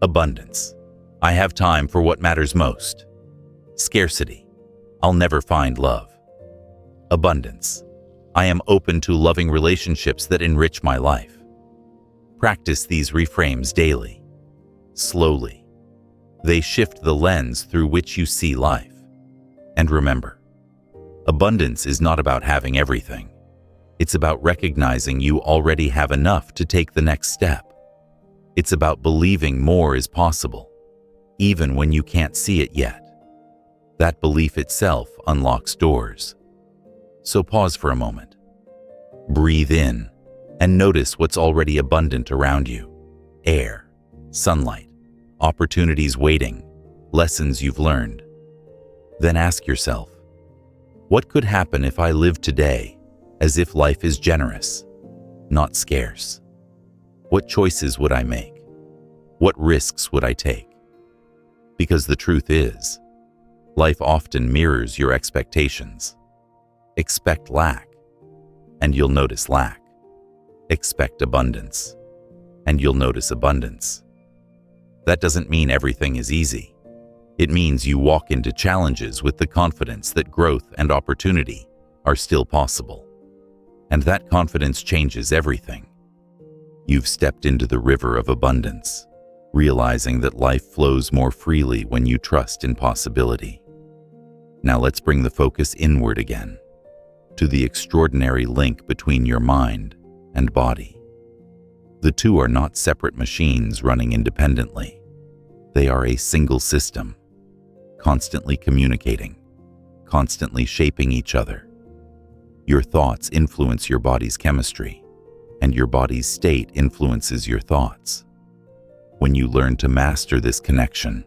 A: Abundance: I have time for what matters most. Scarcity: I'll never find love. Abundance: I am open to loving relationships that enrich my life. Practice these reframes daily. Slowly. They shift the lens through which you see life. And remember, abundance is not about having everything. It's about recognizing you already have enough to take the next step. It's about believing more is possible, even when you can't see it yet. That belief itself unlocks doors. So pause for a moment. Breathe in and notice what's already abundant around you. Air, sunlight, opportunities waiting, lessons you've learned. Then ask yourself, what could happen if I lived today as if life is generous, not scarce? What choices would I make? What risks would I take? Because the truth is, life often mirrors your expectations. Expect lack, and you'll notice lack. Expect abundance, and you'll notice abundance. That doesn't mean everything is easy. It means you walk into challenges with the confidence that growth and opportunity are still possible. And that confidence changes everything. You've stepped into the river of abundance, realizing that life flows more freely when you trust in possibility. Now let's bring the focus inward again, to the extraordinary link between your mind and body. The two are not separate machines running independently. They are a single system, constantly communicating, constantly shaping each other. Your thoughts influence your body's chemistry, and your body's state influences your thoughts. When you learn to master this connection,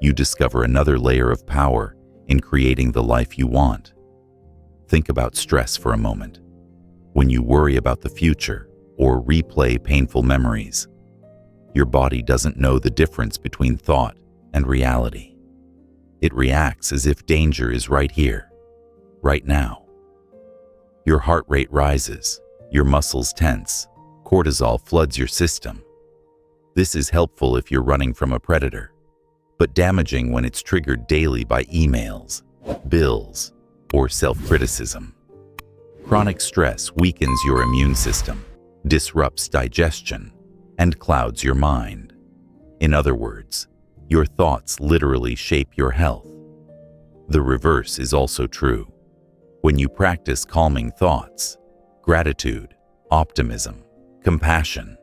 A: you discover another layer of power in creating the life you want. Think about stress for a moment. When you worry about the future or replay painful memories, your body doesn't know the difference between thought and reality. It reacts as if danger is right here, right now. Your heart rate rises, your muscles tense, cortisol floods your system. This is helpful if you're running from a predator, but damaging when it's triggered daily by emails, bills, or self-criticism. Chronic stress weakens your immune system, disrupts digestion, and clouds your mind. In other words, your thoughts literally shape your health. The reverse is also true. When you practice calming thoughts, gratitude, optimism, compassion,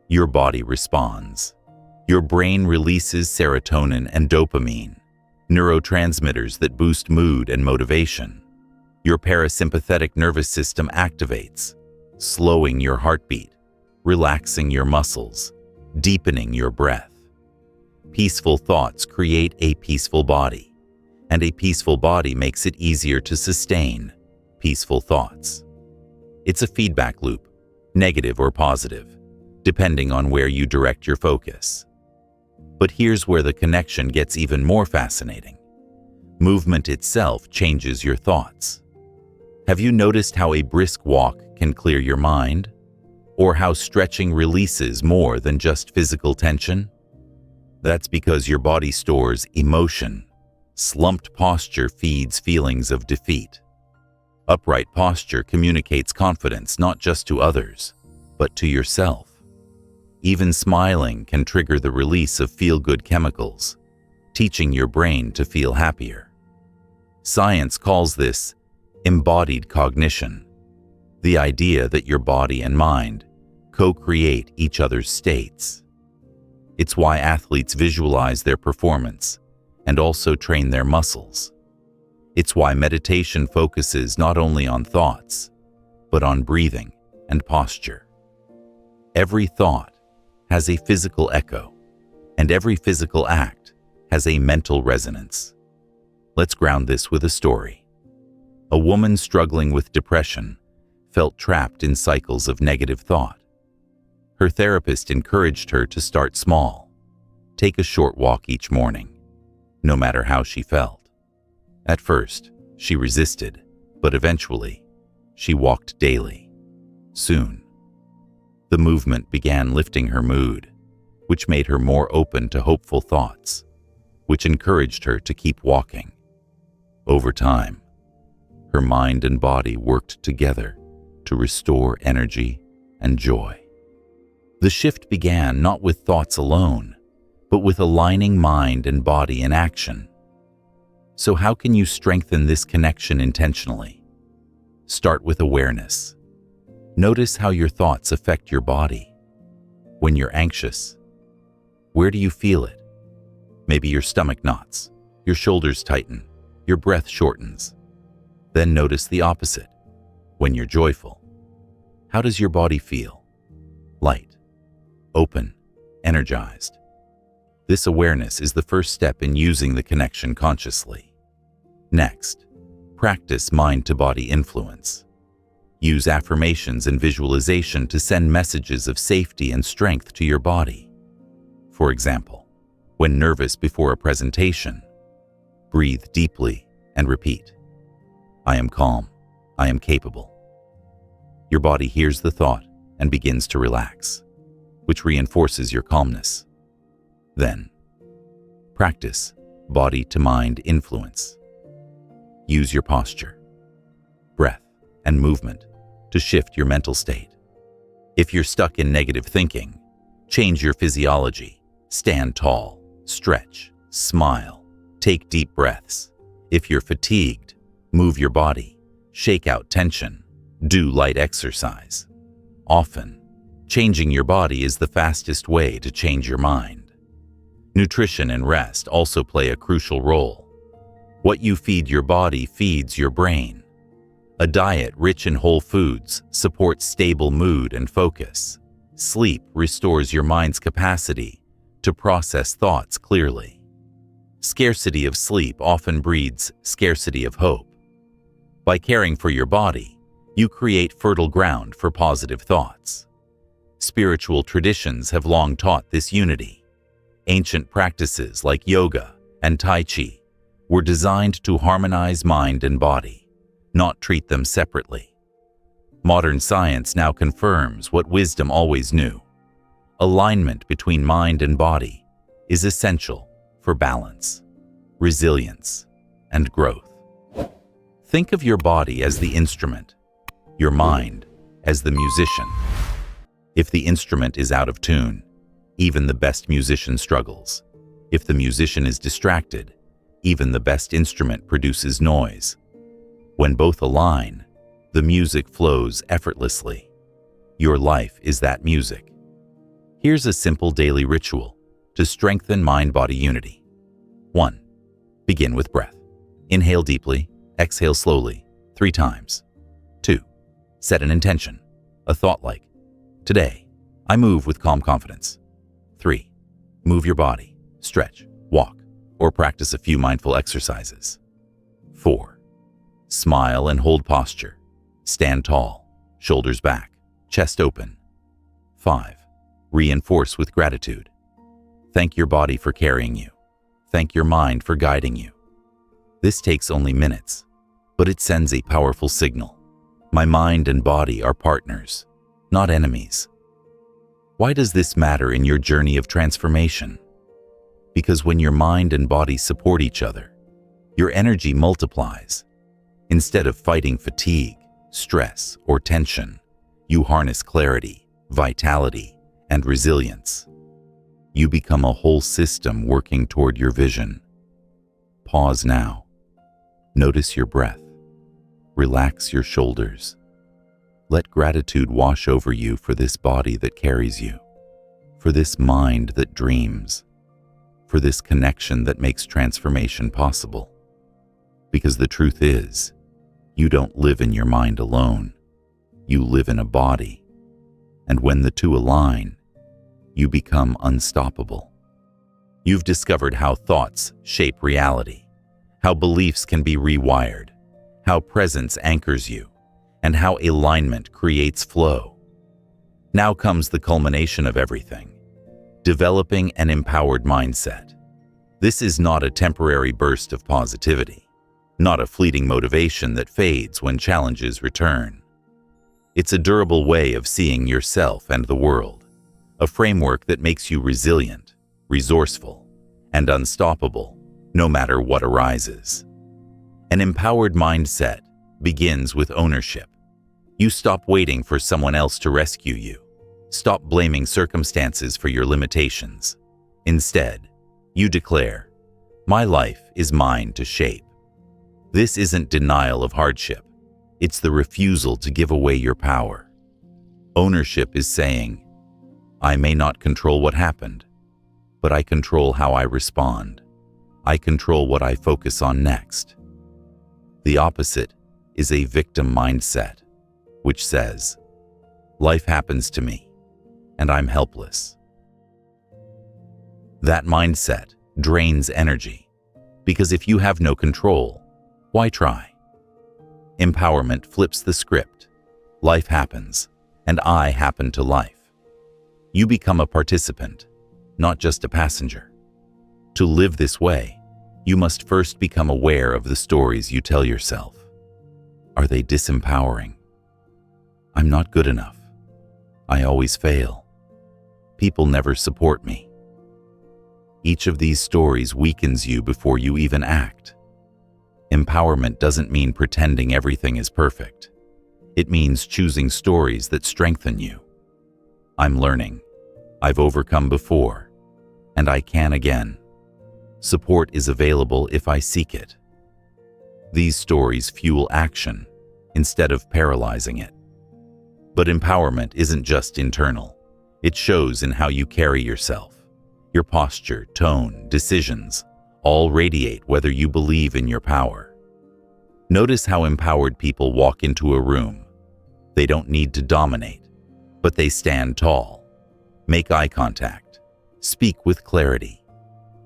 A: your body responds. Your brain releases serotonin and dopamine, neurotransmitters that boost mood and motivation. Your parasympathetic nervous system activates, slowing your heartbeat, relaxing your muscles, deepening your breath. Peaceful thoughts create a peaceful body, and a peaceful body makes it easier to sustain peaceful thoughts. It's a feedback loop, negative or positive, depending on where you direct your focus. But here's where the connection gets even more fascinating. Movement itself changes your thoughts. Have you noticed how a brisk walk can clear your mind? Or how stretching releases more than just physical tension? That's because your body stores emotion. Slumped posture feeds feelings of defeat. Upright posture communicates confidence not just to others, but to yourself. Even smiling can trigger the release of feel-good chemicals, teaching your brain to feel happier. Science calls this embodied cognition, the idea that your body and mind co-create each other's states. It's why athletes visualize their performance and also train their muscles. It's why meditation focuses not only on thoughts, but on breathing and posture. Every thought has a physical echo, and every physical act has a mental resonance. Let's ground this with a story. A woman struggling with depression felt trapped in cycles of negative thought. Her therapist encouraged her to start small. Take a short walk each morning, no matter how she felt. At first, she resisted, but eventually, she walked daily. Soon, the movement began lifting her mood, which made her more open to hopeful thoughts, which encouraged her to keep walking. Over time, her mind and body worked together to restore energy and joy. The shift began not with thoughts alone, but with aligning mind and body in action. So how can you strengthen this connection intentionally? Start with awareness. Notice how your thoughts affect your body. When you're anxious, where do you feel it? Maybe your stomach knots, your shoulders tighten, your breath shortens. Then notice the opposite. When you're joyful, how does your body feel? Light, open, energized. This awareness is the first step in using the connection consciously. Next, practice mind-to-body influence. Use affirmations and visualization to send messages of safety and strength to your body. For example, when nervous before a presentation, breathe deeply and repeat, "I am calm, I am capable." Your body hears the thought and begins to relax, which reinforces your calmness. Then, practice body-to-mind influence. Use your posture, breath, and movement to shift your mental state. If you're stuck in negative thinking, change your physiology. Stand tall, stretch, smile, take deep breaths. If you're fatigued, move your body, shake out tension, do light exercise. Often, changing your body is the fastest way to change your mind. Nutrition and rest also play a crucial role. What you feed your body feeds your brain. A diet rich in whole foods supports stable mood and focus. Sleep restores your mind's capacity to process thoughts clearly. Scarcity of sleep often breeds scarcity of hope. By caring for your body, you create fertile ground for positive thoughts. Spiritual traditions have long taught this unity. Ancient practices like yoga and tai chi were designed to harmonize mind and body, not treat them separately. Modern science now confirms what wisdom always knew. Alignment between mind and body is essential for balance, resilience, and growth. Think of your body as the instrument, your mind as the musician. If the instrument is out of tune, even the best musician struggles. If the musician is distracted, even the best instrument produces noise. When both align, the music flows effortlessly. Your life is that music. Here's a simple daily ritual to strengthen mind-body unity. 1. Begin with breath. Inhale deeply, exhale slowly, 3 times. 2. Set an intention, a thought like, "Today, I move with calm confidence." 3. Move your body, stretch, walk, or practice a few mindful exercises. 4. Smile and hold posture. Stand tall, shoulders back, chest open. 5. Reinforce with gratitude. Thank your body for carrying you. Thank your mind for guiding you. This takes only minutes, but it sends a powerful signal. My mind and body are partners, not enemies. Why does this matter in your journey of transformation? Because when your mind and body support each other, your energy multiplies. Instead of fighting fatigue, stress, or tension, you harness clarity, vitality, and resilience. You become a whole system working toward your vision. Pause now. Notice your breath. Relax your shoulders. Let gratitude wash over you for this body that carries you, for this mind that dreams, for this connection that makes transformation possible. Because the truth is, you don't live in your mind alone. You live in a body. And when the two align, you become unstoppable. You've discovered how thoughts shape reality, how beliefs can be rewired, how presence anchors you, and how alignment creates flow. Now comes the culmination of everything: developing an empowered mindset. This is not a temporary burst of positivity, not a fleeting motivation that fades when challenges return. It's a durable way of seeing yourself and the world, a framework that makes you resilient, resourceful, and unstoppable, no matter what arises. An empowered mindset begins with ownership. You stop waiting for someone else to rescue you. Stop blaming circumstances for your limitations. Instead, you declare, "My life is mine to shape." This isn't denial of hardship. It's the refusal to give away your power. Ownership is saying, "I may not control what happened, but I control how I respond. I control what I focus on next." The opposite is a victim mindset, which says, "Life happens to me, and I'm helpless." That mindset drains energy, because if you have no control, why try? Empowerment flips the script. Life happens, and I happen to life. You become a participant, not just a passenger. To live this way, you must first become aware of the stories you tell yourself. Are they disempowering? I'm not good enough. I always fail. People never support me. Each of these stories weakens you before you even act. Empowerment doesn't mean pretending everything is perfect. It means choosing stories that strengthen you. I'm learning. I've overcome before, and I can again. Support is available if I seek it. These stories fuel action instead of paralyzing it. But empowerment isn't just internal. It shows in how you carry yourself. Your posture, tone, decisions all radiate whether you believe in your power. Notice how empowered people walk into a room. They don't need to dominate, but they stand tall, make eye contact, speak with clarity.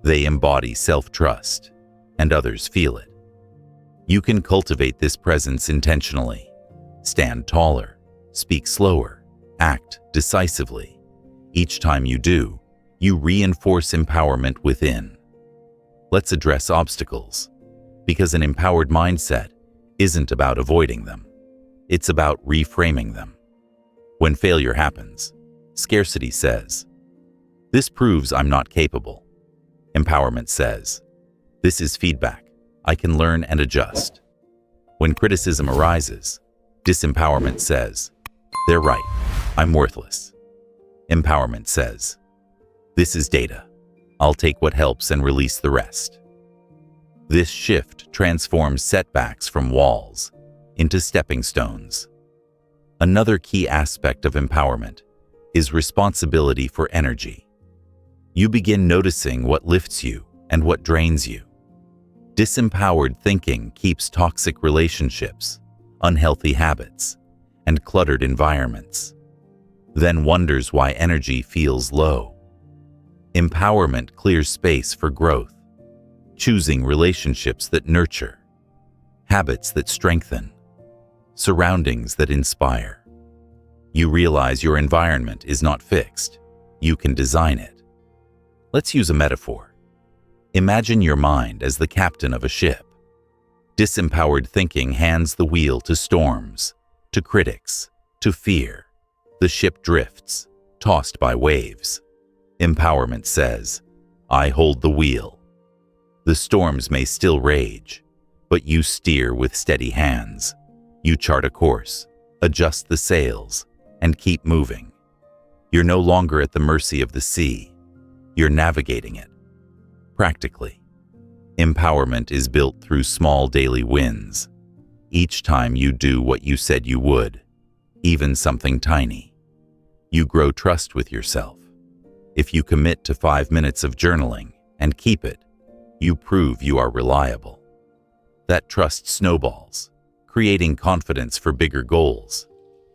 A: They embody self-trust, and others feel it. You can cultivate this presence intentionally. Stand taller, speak slower, act decisively. Each time you do, you reinforce empowerment within. Let's address obstacles. Because an empowered mindset isn't about avoiding them. It's about reframing them. When failure happens, scarcity says, "This proves I'm not capable." Empowerment says, "This is feedback. I can learn and adjust." When criticism arises, disempowerment says, "They're right. I'm worthless." Empowerment says, "This is data. I'll take what helps and release the rest." This shift transforms setbacks from walls into stepping stones. Another key aspect of empowerment is responsibility for energy. You begin noticing what lifts you and what drains you. Disempowered thinking keeps toxic relationships, unhealthy habits, and cluttered environments, then wonders why energy feels low. Empowerment clears space for growth, choosing relationships that nurture, habits that strengthen, surroundings that inspire. You realize your environment is not fixed. You can design it. Let's use a metaphor. Imagine your mind as the captain of a ship. Disempowered thinking hands the wheel to storms, to critics, to fear. The ship drifts, tossed by waves. Empowerment says, "I hold the wheel." The storms may still rage, but you steer with steady hands. You chart a course, adjust the sails, and keep moving. You're no longer at the mercy of the sea. You're navigating it. Practically, empowerment is built through small daily wins. Each time you do what you said you would, even something tiny, you grow trust with yourself. If you commit to 5 minutes of journaling and keep it, you prove you are reliable. That trust snowballs, creating confidence for bigger goals.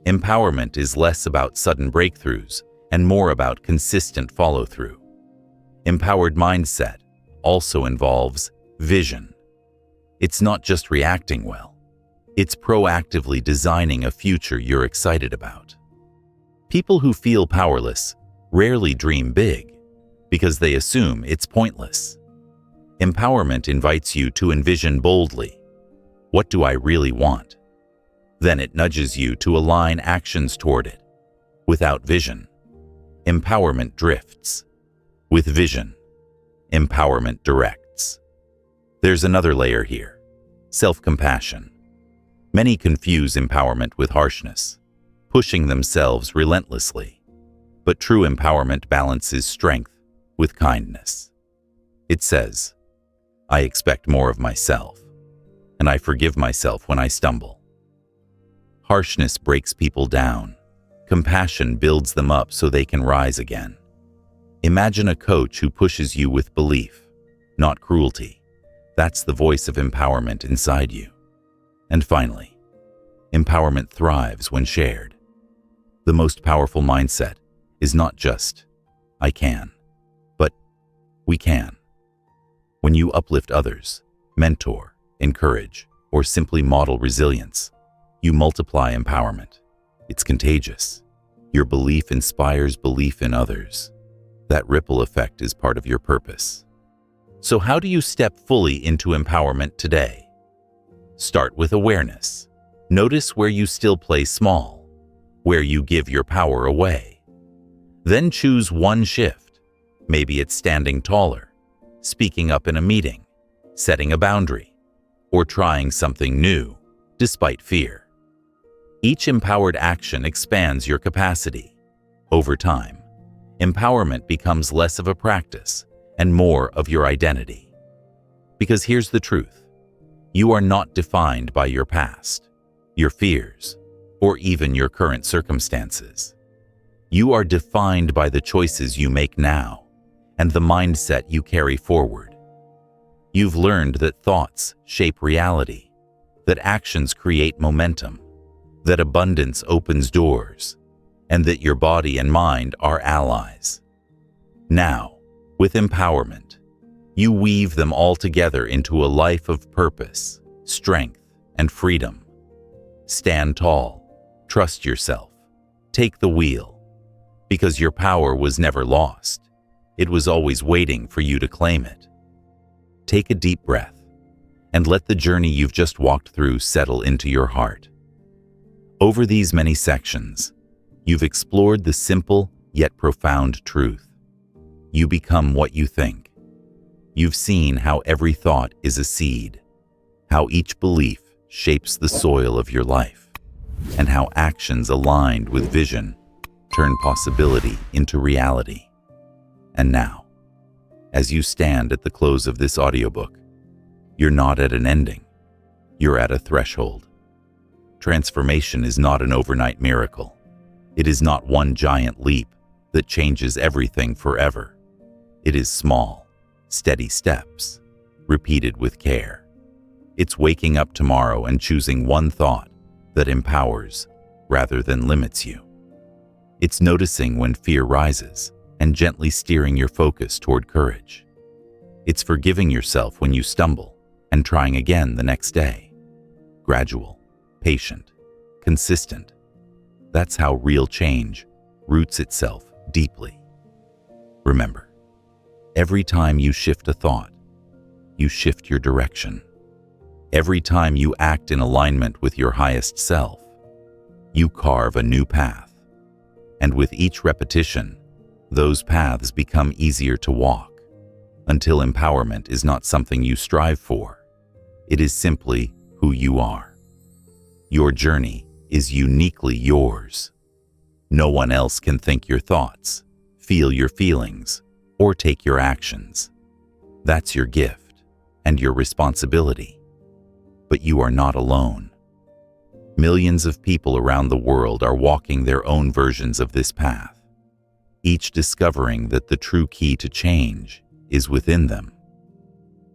A: Empowerment is less about sudden breakthroughs and more about consistent follow-through. Empowered mindset also involves vision. It's not just reacting well. It's proactively designing a future you're excited about. People who feel powerless rarely dream big because they assume it's pointless. Empowerment invites you to envision boldly, what do I really want? Then it nudges you to align actions toward it. Without vision, empowerment drifts. With vision, empowerment directs. There's another layer here, self-compassion. Many confuse empowerment with harshness, pushing themselves relentlessly. But true empowerment balances strength with kindness. It says, "I expect more of myself, and I forgive myself when I stumble." Harshness breaks people down. Compassion builds them up so they can rise again. Imagine a coach who pushes you with belief, not cruelty. That's the voice of empowerment inside you. And finally, empowerment thrives when shared. The most powerful mindset is not just, "I can," but "we can." When you uplift others, mentor, encourage, or simply model resilience, you multiply empowerment. It's contagious. Your belief inspires belief in others. That ripple effect is part of your purpose. So how do you step fully into empowerment today? Start with awareness. Notice where you still play small, where you give your power away. Then choose one shift. Maybe it's standing taller, speaking up in a meeting, setting a boundary, or trying something new despite fear. Each empowered action expands your capacity. Over time, empowerment becomes less of a practice and more of your identity. Because here's the truth. You are not defined by your past, your fears, or even your current circumstances. You are defined by the choices you make now and the mindset you carry forward. You've learned that thoughts shape reality, that actions create momentum, that abundance opens doors, and that your body and mind are allies. Now, with empowerment, you weave them all together into a life of purpose, strength, and freedom. Stand tall, trust yourself, take the wheel, because your power was never lost. It was always waiting for you to claim it. Take a deep breath and let the journey you've just walked through settle into your heart. Over these many sections, you've explored the simple yet profound truth. You become what you think. You've seen how every thought is a seed, how each belief shapes the soil of your life, and how actions aligned with vision turn possibility into reality. And now, as you stand at the close of this audiobook, you're not at an ending, you're at a threshold. Transformation is not an overnight miracle. It is not one giant leap that changes everything forever. It is small, steady steps, repeated with care. It's waking up tomorrow and choosing one thought that empowers rather than limits you. It's noticing when fear rises and gently steering your focus toward courage. It's forgiving yourself when you stumble and trying again the next day. Gradual, patient, consistent. That's how real change roots itself deeply. Remember, every time you shift a thought, you shift your direction. Every time you act in alignment with your highest self, you carve a new path. And with each repetition, those paths become easier to walk, until empowerment is not something you strive for. It is simply who you are. Your journey is uniquely yours. No one else can think your thoughts, feel your feelings, or take your actions. That's your gift and your responsibility. But you are not alone. Millions of people around the world are walking their own versions of this path, each discovering that the true key to change is within them.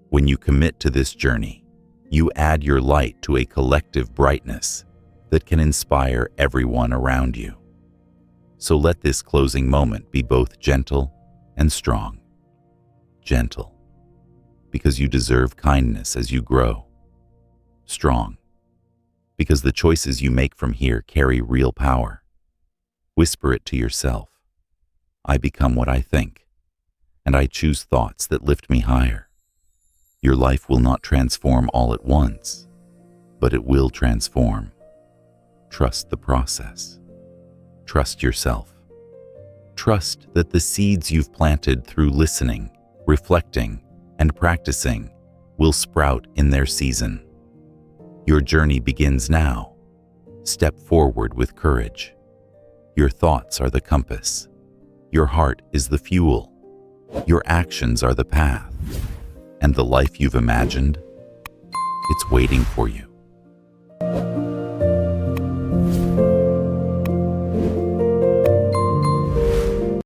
A: When you commit to this journey, you add your light to a collective brightness that can inspire everyone around you. So let this closing moment be both gentle and strong. Gentle, because you deserve kindness as you grow. Strong, because the choices you make from here carry real power. Whisper it to yourself. I become what I think, and I choose thoughts that lift me higher. Your life will not transform all at once, but it will transform. Trust the process. Trust yourself. Trust that the seeds you've planted through listening, reflecting, and practicing will sprout in their season. Your journey begins now. Step forward with courage. Your thoughts are the compass. Your heart is the fuel. Your actions are the path. And the life you've imagined, it's waiting for you.